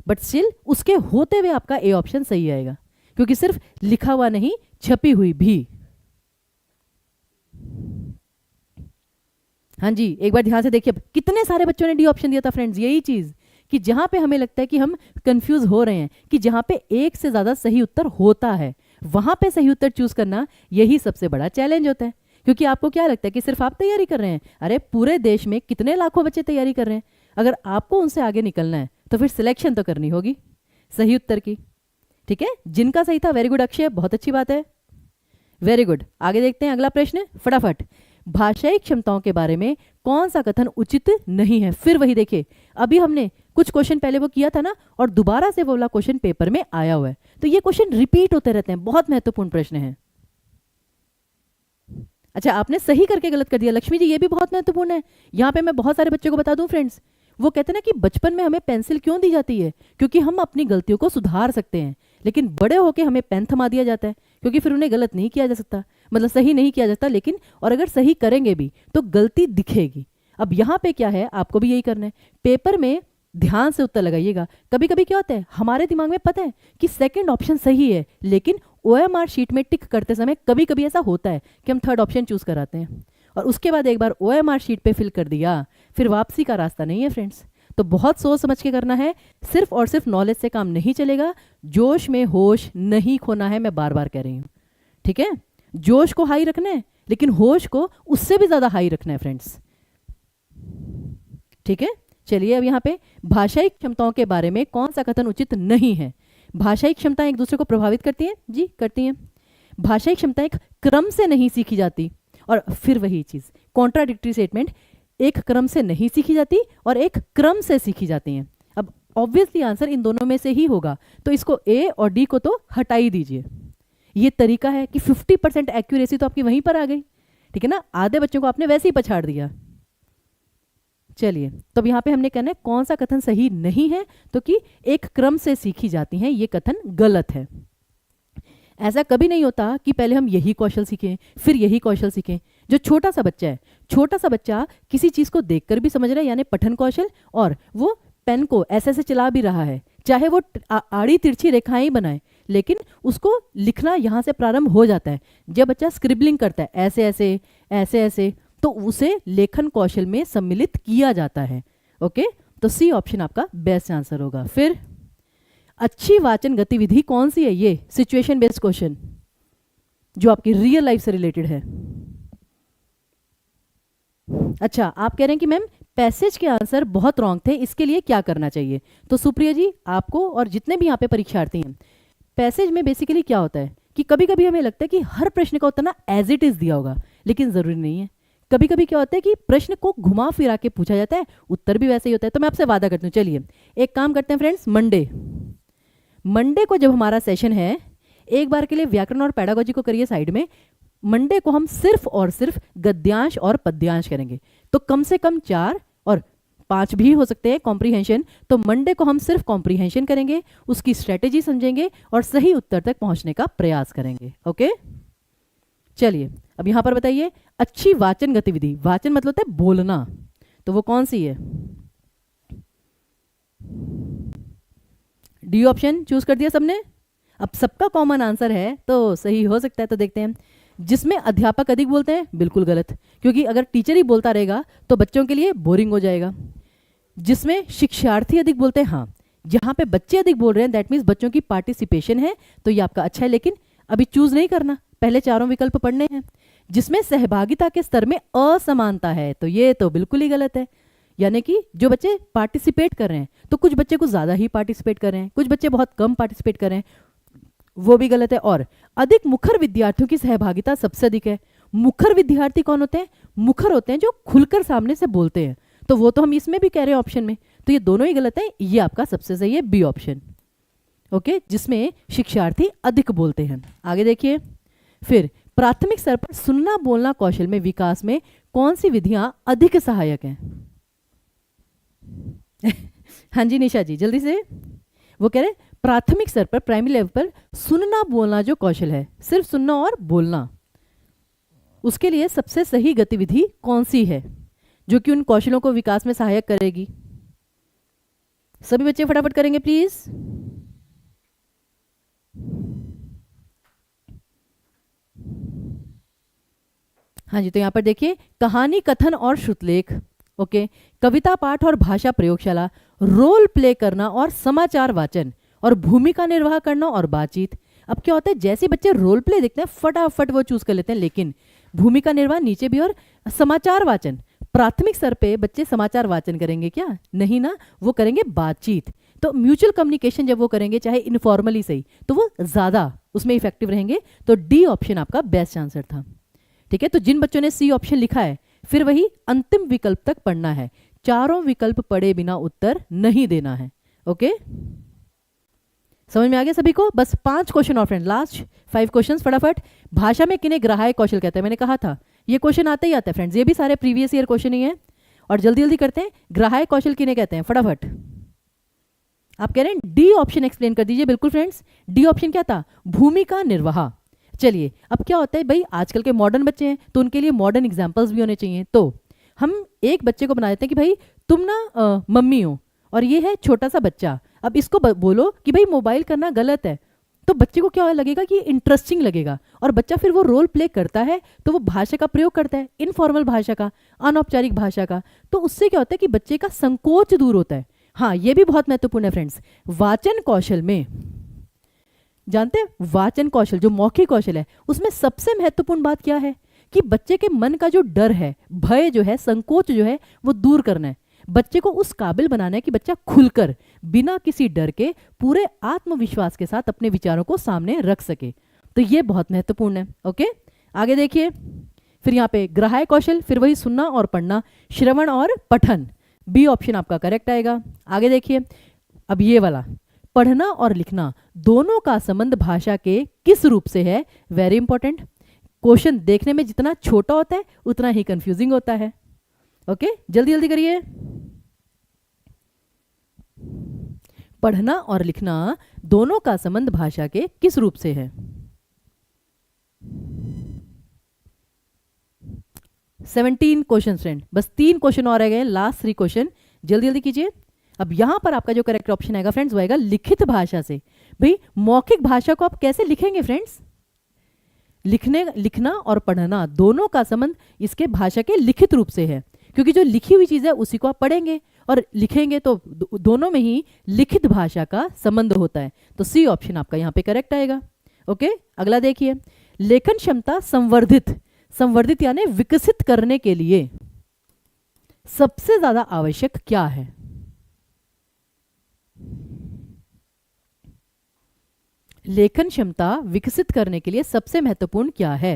बट स्टिल उसके होते हुए आपका ए ऑप्शन सही आएगा, क्योंकि सिर्फ लिखा हुआ नहीं, छपी हुई भी। हाँ जी, एक बार ध्यान से देखिए, कितने सारे बच्चों ने डी ऑप्शन दिया था फ्रेंड्स। यही चीज कि जहां पे हमें लगता है कि हम कंफ्यूज हो रहे हैं, कि जहां पे एक से ज्यादा सही उत्तर होता है वहां पे सही उत्तर चूज करना, यही सबसे बड़ा चैलेंज होता है। क्योंकि आपको क्या लगता है कि सिर्फ आप तैयारी कर रहे हैं? अरे पूरे देश में कितने लाखों बच्चे तैयारी कर रहे हैं, अगर आपको उनसे आगे निकलना है तो फिर सिलेक्शन तो करनी होगी सही उत्तर की। ठीक है, जिनका सही था वेरी गुड अक्षय, बहुत अच्छी बात है, वेरी गुड। आगे देखते हैं अगला प्रश्न फटाफट। भाषाई क्षमताओं के बारे में कौन सा कथन उचित नहीं है? फिर वही देखिए, अभी हमने कुछ क्वेश्चन पहले वो किया था ना, और दोबारा से वो वाला क्वेश्चन पेपर में आया हुआ है, तो ये क्वेश्चन रिपीट होते रहते हैं, बहुत महत्वपूर्ण प्रश्न है। अच्छा, आपने सही करके गलत कर दिया लक्ष्मी जी, ये भी बहुत महत्वपूर्ण है। यहाँ पे मैं बहुत सारे बच्चों को बता दूं फ्रेंड्स, वो कहते हैं ना कि बचपन में हमें पेंसिल क्यों दी जाती है? क्योंकि हम अपनी गलतियों को सुधार सकते हैं, लेकिन बड़े होके हमें पेन थमा दिया जाता है, क्योंकि फिर उन्हें गलत नहीं किया जा सकता, मतलब सही नहीं किया जाता। लेकिन और अगर सही करेंगे भी तो गलती दिखेगी। अब यहाँ पे क्या है, आपको भी यही करना है, पेपर में ध्यान से उत्तर लगाइएगा। कभी कभी क्या होता है, हमारे दिमाग में पता है कि सेकंड ऑप्शन सही है, लेकिन ओएमआर शीट में टिक करते समय कभी कभी ऐसा होता है कि हम थर्ड ऑप्शन चूज कराते हैं, और उसके बाद एक बार ओएमआर शीट पे फिल कर दिया, फिर वापसी का रास्ता नहीं है फ्रेंड्स। तो बहुत सोच समझ के करना है, सिर्फ और सिर्फ नॉलेज से काम नहीं चलेगा, जोश में होश नहीं खोना है, मैं बार बार कह रही हूँ। ठीक है, जोश को हाई रखना है, लेकिन होश को उससे भी ज्यादा हाई रखना है फ्रेंड्स। ठीक है, चलिए अब यहाँ पे भाषाई क्षमताओं के बारे में कौन सा कथन उचित नहीं है। भाषाई क्षमताएं एक दूसरे को प्रभावित करती हैं, जी करती हैं। भाषाई क्षमताएं एक क्रम से नहीं सीखी जाती, और फिर वही चीज कॉन्ट्राडिक्टरी स्टेटमेंट, एक क्रम से नहीं सीखी जाती और एक क्रम से सीखी जाती हैं। अब ऑब्वियसली आंसर इन दोनों में से ही होगा, तो इसको ए और डी को तो हटा ही दीजिए। ये तरीका है कि 50% एक्यूरेसी तो आपकी वहीं पर आ गई, ठीक है ना, आधे बच्चों को आपने वैसे ही पछाड़ दिया। चलिए, तो अब यहाँ पे हमने कहना है कौन सा कथन सही नहीं है, तो कि एक क्रम से सीखी जाती हैं, ये कथन गलत है। ऐसा कभी नहीं होता कि पहले हम यही कौशल सीखें फिर यही कौशल सीखें। जो छोटा सा बच्चा है, छोटा सा बच्चा किसी चीज को देखकर भी समझ रहा है, यानी पठन कौशल, और वो पेन को ऐसे ऐसे चला भी रहा है, चाहे वो आड़ी तिरछी रेखाएं ही बनाए, लेकिन उसको लिखना यहाँ से प्रारंभ हो जाता है। जब बच्चा स्क्रिबलिंग करता है ऐसे ऐसे ऐसे ऐसे, तो उसे लेखन कौशल में सम्मिलित किया जाता है। ओके, तो सी ऑप्शन आपका बेस्ट आंसर होगा। फिर अच्छी वाचन गतिविधि कौन सी है, ये सिचुएशन बेस्ड क्वेश्चन जो आपकी रियल लाइफ से रिलेटेड है। अच्छा, आप कह रहे हैं कि मैम पैसेज के आंसर बहुत रॉन्ग थे, इसके लिए क्या करना चाहिए। तो सुप्रिया जी, आपको और जितने भी यहाँ पे परीक्षार्थी हैं, पैसेज में बेसिकली क्या होता है कि कभी कभी हमें लगता है कि हर प्रश्न का उत्तर ना एज इट इज दिया होगा, लेकिन जरूरी नहीं है। कभी कभी क्या होता है कि प्रश्न को घुमा फिरा के पूछा जाता है, उत्तर भी वैसे ही होता है। तो मैं आपसे वादा करती हूँ, चलिए एक काम करते हैं फ्रेंड्स, मंडे को जब हमारा सेशन है, एक बार के लिए व्याकरण और पैडागोजी को करिए साइड में। मंडे को हम सिर्फ और सिर्फ गद्यांश और पद्यांश करेंगे, तो कम से कम 4 और 5 भी हो सकते हैं कॉम्प्रीहेंशन। तो मंडे को हम सिर्फ कॉम्प्रीहेंशन करेंगे, उसकी स्ट्रेटेजी समझेंगे और सही उत्तर तक पहुंचने का प्रयास करेंगे। ओके, चलिए अब यहां पर बताइए, अच्छी वाचन गतिविधि, वाचन मतलब होता है बोलना, तो वो कौन सी है। डी ऑप्शन चूज कर दिया सबने। अब सबका कॉमन आंसर है तो सही हो सकता है, तो देखते हैं। जिसमें अध्यापक अधिक बोलते हैं, बिल्कुल गलत, क्योंकि अगर टीचर ही बोलता रहेगा तो बच्चों के लिए बोरिंग हो जाएगा। जिसमें शिक्षार्थी अधिक बोलते हैं, हाँ, जहां पे बच्चे अधिक बोल रहे हैं दैट मीन्स बच्चों की पार्टिसिपेशन है, तो ये आपका अच्छा है, लेकिन अभी चूज नहीं करना, पहले चारों विकल्प पढ़ने हैं। जिसमें सहभागिता के स्तर में असमानता है, तो ये तो बिल्कुल ही गलत है, यानी कि जो बच्चे पार्टिसिपेट कर रहे हैं, तो कुछ बच्चे कुछ ज़्यादा ही पार्टिसिपेट कर रहे हैं, कुछ बच्चे बहुत कम पार्टिसिपेट कर रहे हैं, वो भी गलत है। और अधिक मुखर विद्यार्थियों की सहभागिता सबसे अधिक है। मुखर विद्यार्थी कौन होते हैं, मुखर होते हैं जो खुलकर सामने से बोलते हैं, तो वो तो हम इसमें भी कह रहे हैं ऑप्शन में, तो ये दोनों ही गलत है, ये आपका सबसे सही है बी ऑप्शन। ओके, जिसमें शिक्षार्थी अधिक बोलते हैं। आगे देखिए, फिर प्राथमिक स्तर पर सुनना बोलना कौशल में विकास में कौन सी विधियां अधिक सहायक हैं। हाँ जी निशा जी, जल्दी से। वो कह रहे हैं प्राथमिक स्तर पर, प्राइमरी लेवल पर सुनना बोलना जो कौशल है, सिर्फ सुनना और बोलना, उसके लिए सबसे सही गतिविधि कौन सी है जो कि उन कौशलों को विकास में सहायक करेगी। सभी बच्चे फटाफट करेंगे प्लीज। हाँ जी, तो यहां पर देखिए, कहानी कथन और श्रुतलेख, ओके, कविता पाठ और भाषा प्रयोगशाला, रोल प्ले करना और समाचार वाचन, और भूमिका निर्वाह करना और बातचीत। अब क्या होता है, जैसे बच्चे रोल प्ले देखते हैं फटाफट वो चूज कर लेते हैं, लेकिन भूमिका निर्वाह नीचे भी, और समाचार वाचन प्राथमिक स्तर पे बच्चे समाचार वाचन करेंगे क्या, नहीं ना, वो करेंगे बातचीत। तो म्यूचुअल कम्युनिकेशन जब वो करेंगे, चाहे इनफॉर्मली सही, तो वो ज्यादा उसमें इफेक्टिव रहेंगे। तो डी ऑप्शन आपका बेस्ट आंसर था। ठीक है, तो जिन बच्चों ने सी ऑप्शन लिखा है, फिर वही अंतिम विकल्प तक पढ़ना है, चारों विकल्प पढ़े बिना उत्तर नहीं देना है। ओके, समझ में आ गया सभी को। बस 5 क्वेश्चन और फ्रेंड, लास्ट 5 क्वेश्चन फटाफट। भाषा में किन्हें ग्राह्य कौशल कहते हैं, मैंने कहा था ये क्वेश्चन आते ही आता है फ्रेंड्स, ये भी सारे प्रीवियस ईयर क्वेश्चन ही है। और जल्दी जल्दी करते हैं, ग्राह्य कौशल किन्हें कहते हैं फटाफट। आप कह रहे हैं डी ऑप्शन एक्सप्लेन कर दीजिए। बिल्कुल फ्रेंड्स, डी ऑप्शन क्या था, भूमिका निर्वाह। चलिए, अब क्या होता है भाई, आजकल के मॉडर्न बच्चे हैं तो उनके लिए मॉडर्न एग्जाम्पल्स भी होने चाहिए, तो हम एक बच्चे को बना देते हैं कि भाई तुम ना मम्मी हो और ये है छोटा सा बच्चा, अब इसको बोलो कि भाई मोबाइल करना गलत है, तो बच्चे को क्या लगेगा कि इंटरेस्टिंग लगेगा, और बच्चा फिर वो रोल प्ले करता है, तो वो भाषा का प्रयोग करता है, इनफॉर्मल भाषा का, अनौपचारिक भाषा का, तो उससे क्या होता है कि बच्चे का संकोच दूर होता है। हाँ, ये भी बहुत महत्वपूर्ण है फ्रेंड्स, वाचन कौशल में जानते हैं वाचन कौशल जो मौखिक कौशल है, उसमें सबसे महत्वपूर्ण बात क्या है कि बच्चे के मन का जो डर है, भय जो है, संकोच जो है, वो दूर करना है। बच्चे को उस काबिल बनाना है कि बच्चा खुलकर बिना किसी डर के पूरे आत्मविश्वास के साथ अपने विचारों को सामने रख सके। तो ये बहुत महत्वपूर्ण है। ओके, आगे देखिए। फिर यहाँ पे ग्राह्य कौशल, फिर वही सुनना और पढ़ना, श्रवण और पठन, बी ऑप्शन आपका करेक्ट आएगा। आगे देखिए, अब ये वाला पढ़ना और लिखना दोनों का संबंध भाषा के किस रूप से है, वेरी इंपॉर्टेंट। क्वेश्चन देखने में जितना छोटा होता है उतना ही कंफ्यूजिंग होता है। ओके, जल्दी जल्दी करिए। पढ़ना और लिखना दोनों का संबंध भाषा के किस रूप से है? 17 क्वेश्चन फ्रेंड, बस 3 क्वेश्चन और रह गए, लास्ट 3 क्वेश्चन, जल्दी जल्दी कीजिए। अब यहां पर आपका जो करेक्ट ऑप्शन आएगा फ्रेंड्स वो आएगा लिखित भाषा से। भाई मौखिक भाषा को आप कैसे लिखेंगे फ्रेंड्स? लिखना और पढ़ना दोनों का संबंध इसके भाषा के लिखित रूप से है, क्योंकि जो लिखी हुई चीज है उसी को आप पढ़ेंगे और लिखेंगे, तो दोनों में ही लिखित भाषा का संबंध होता है। तो सी ऑप्शन आपका यहां पे करेक्ट आएगा। ओके, अगला देखिए, लेखन क्षमता संवर्धित यानी विकसित करने के लिए सबसे ज्यादा आवश्यक क्या है? लेखन क्षमता विकसित करने के लिए सबसे महत्वपूर्ण क्या है?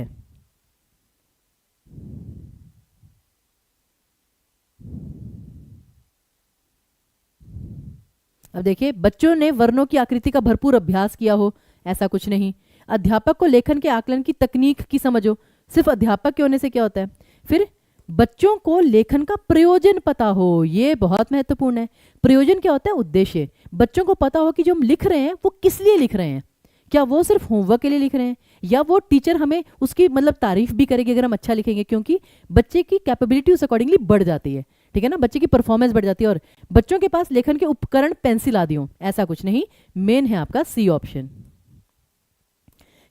अब देखिए, बच्चों ने वर्णों की आकृति का भरपूर अभ्यास किया हो, ऐसा कुछ नहीं। अध्यापक को लेखन के आकलन की तकनीक की समझ हो, सिर्फ अध्यापक के होने से क्या होता है? फिर बच्चों को लेखन का प्रयोजन पता हो, ये बहुत महत्वपूर्ण है। प्रयोजन क्या होता है? उद्देश्य। बच्चों को पता हो कि जो हम लिख रहे हैं वो किस लिए लिख रहे हैं, क्या वो सिर्फ होमवर्क के लिए लिख रहे हैं या वो टीचर हमें उसकी मतलब तारीफ भी करेगी अगर हम अच्छा लिखेंगे, क्योंकि बच्चे की कैपेबिलिटी उस अकॉर्डिंगली बढ़ जाती है, ठीक है ना, बच्चे की परफॉर्मेंस बढ़ जाती है। और बच्चों के पास लेखन के उपकरण पेंसिल आदि हो, ऐसा कुछ नहीं। मेन है आपका सी ऑप्शन,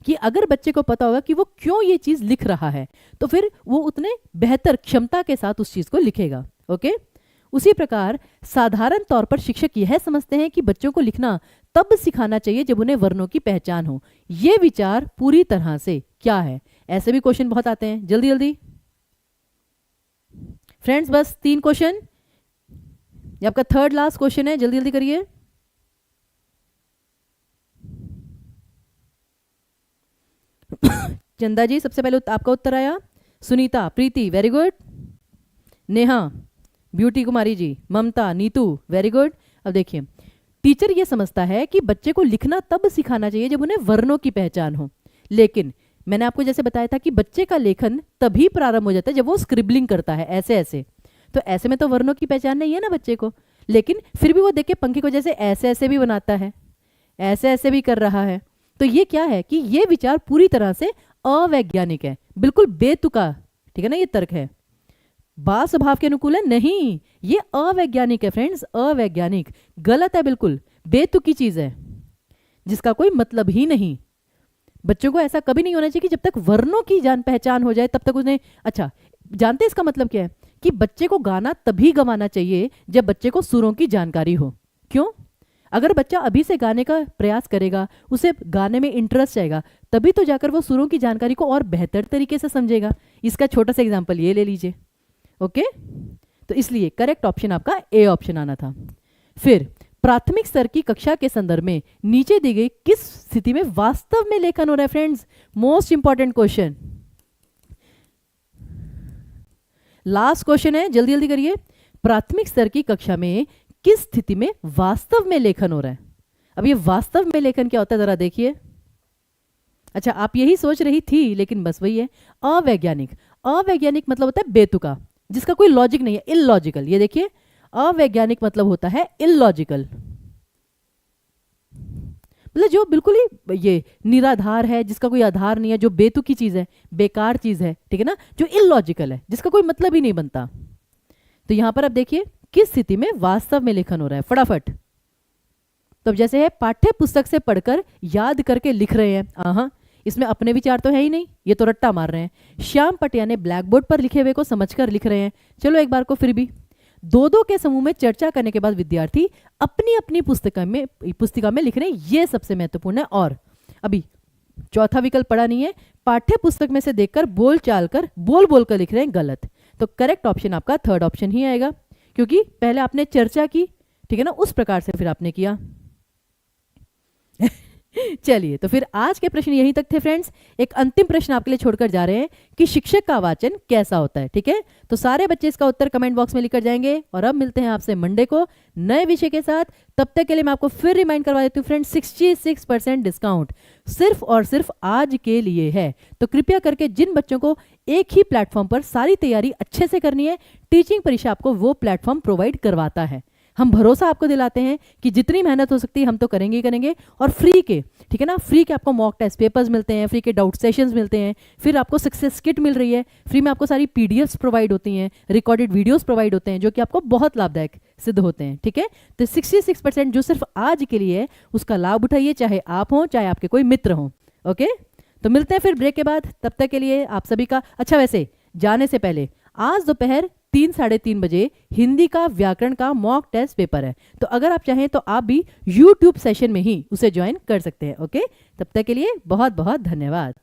कि अगर बच्चे को पता होगा कि वो क्यों ये चीज लिख रहा है तो फिर वो उतने बेहतर क्षमता के साथ उस चीज को लिखेगा। ओके, उसी प्रकार साधारण तौर पर शिक्षक यह समझते हैं कि बच्चों को लिखना तब सिखाना चाहिए जब उन्हें वर्णों की पहचान हो। यह विचार पूरी तरह से क्या है? ऐसे भी क्वेश्चन बहुत आते हैं, जल्दी जल्दी फ्रेंड्स, बस 3 क्वेश्चन, ये आपका थर्ड लास्ट क्वेश्चन है, जल्दी जल्दी करिए। चंदा जी सबसे पहले आपका उत्तर आया, सुनीता, प्रीति very good, Neha, beauty Kumari ji, ममता, नीतू वेरी गुड। अब देखिए, टीचर ये समझता है कि बच्चे को लिखना तब सिखाना चाहिए जब उन्हें वर्णों की पहचान हो, लेकिन मैंने आपको जैसे बताया था कि बच्चे का लेखन तभी प्रारंभ हो जाता है जब वो स्क्रिबलिंग करता है, ऐसे ऐसे, तो ऐसे में तो वर्णों की पहचान नहीं है ना बच्चे को, लेकिन फिर भी वो देख के पंखे को जैसे ऐसे ऐसे भी बनाता है, ऐसे ऐसे भी कर रहा है। तो ये क्या है कि ये विचार पूरी तरह से अवैज्ञानिक है, बिल्कुल बेतुका, ठीक है ना, ये तर्क है, बाल स्वभाव के अनुकूल है नहीं, ये अवैज्ञानिक है फ्रेंड्स, अवैज्ञानिक, गलत है, बिल्कुल बेतुकी चीज है जिसका कोई मतलब ही नहीं। बच्चों को ऐसा कभी नहीं होना चाहिए कि जब तक वर्णों की जान पहचान हो जाए तब तक उन्हें, अच्छा जानते हैं इसका मतलब क्या है? कि बच्चे को गाना तभी गवाना चाहिए जब बच्चे को सुरों की जानकारी हो। क्यों? अगर बच्चा अभी से गाने का प्रयास करेगा, उसे गाने में इंटरेस्ट आएगा, तभी तो जाकर वो सुरों की जानकारी को और बेहतर तरीके से समझेगा। इसका छोटा सा एग्जांपल ये ले लीजिए। ओके, तो इसलिए करेक्ट ऑप्शन आपका ए ऑप्शन आना था। फिर प्राथमिक स्तर की कक्षा के संदर्भ में नीचे दी गई किस स्थिति में वास्तव में लेखन हो रहा है? Friends, most important question, last question है, जल्दी जल्दी करिए। प्राथमिक स्तर की कक्षा में किस स्थिति में वास्तव में लेखन हो रहा है? अब ये वास्तव में लेखन क्या होता है जरा देखिए। अच्छा, आप यही सोच रही थी, लेकिन बस वही है, अवैज्ञानिक। अवैज्ञानिक मतलब होता है बेतुका, जिसका कोई लॉजिक नहीं है, इलॉजिकल। ये देखिए, अवैज्ञानिक मतलब होता है इलॉजिकल, मतलब जो बिल्कुल ही ये निराधार है, जिसका कोई आधार नहीं है, जो बेतुकी चीज है, बेकार चीज है, ठीक है ना, जो इलॉजिकल है, जिसका कोई मतलब ही नहीं बनता। तो यहां पर अब देखिए किस स्थिति में वास्तव में लेखन हो रहा है, फटाफट। तो अब जैसे है पाठ्य पुस्तक से पढ़कर याद करके लिख रहे हैं, हाँ, इसमें अपने विचार तो है ही नहीं, ये तो रट्टा मार रहे हैं। श्याम पटिया ने ब्लैक बोर्ड पर लिखे हुए को समझकर लिख रहे हैं। चलो एक बार को फिर भी दो दो के समूह में चर्चा करने के बाद विद्यार्थी अपनी अपनी पुस्तिका में लिख रहे हैं, ये सबसे महत्वपूर्ण है। और अभी चौथा विकल्प पढ़ा नहीं है, पाठ्य पुस्तक में से देखकर बोल कर लिख रहे हैं, गलत। तो करेक्ट ऑप्शन आपका थर्ड ऑप्शन ही आएगा, क्योंकि पहले आपने चर्चा की, ठीक है ना, उस प्रकार से फिर आपने किया। चलिए, तो फिर आज के प्रश्न यहीं तक थे फ्रेंड्स। एक अंतिम प्रश्न आपके लिए छोड़कर जा रहे हैं कि शिक्षक का वाचन कैसा होता है, ठीक है। तो सारे बच्चे इसका उत्तर कमेंट बॉक्स में लिखकर जाएंगे, और अब मिलते हैं आपसे मंडे को नए विषय के साथ। तब तक के लिए मैं आपको फिर रिमाइंड करवा देती हूँ फ्रेंड्स, 66% डिस्काउंट सिर्फ और सिर्फ आज के लिए है। तो कृपया करके जिन बच्चों को एक ही प्लेटफॉर्म पर सारी तैयारी अच्छे से करनी है, टीचिंग परीक्षा आपको वो प्लेटफॉर्म प्रोवाइड करवाता है। हम भरोसा आपको दिलाते हैं कि जितनी मेहनत हो सकती है हम तो करेंगे ही करेंगे, और फ्री के, ठीक है ना, फ्री के आपको मॉक टेस्ट पेपर्स मिलते हैं, फ्री के डाउट सेशंस मिलते हैं, फिर आपको सक्सेस किट मिल रही है, फ्री में आपको सारी पीडीएफ्स प्रोवाइड होती हैं, रिकॉर्डेड वीडियोस प्रोवाइड होते हैं, जो कि आपको बहुत लाभदायक सिद्ध होते हैं, ठीक है। तो 66% जो सिर्फ आज के लिए है, उसका लाभ उठाइए, चाहे आप हों चाहे आपके कोई मित्र हों। ओके, तो मिलते हैं फिर ब्रेक के बाद। तब तक के लिए आप सभी का, अच्छा वैसे जाने से पहले, आज दोपहर 3 साढ़े 3 बजे हिंदी का व्याकरण का मॉक टेस्ट पेपर है, तो अगर आप चाहें तो आप भी YouTube सेशन में ही उसे ज्वाइन कर सकते हैं। ओके, तब तक के लिए बहुत बहुत धन्यवाद।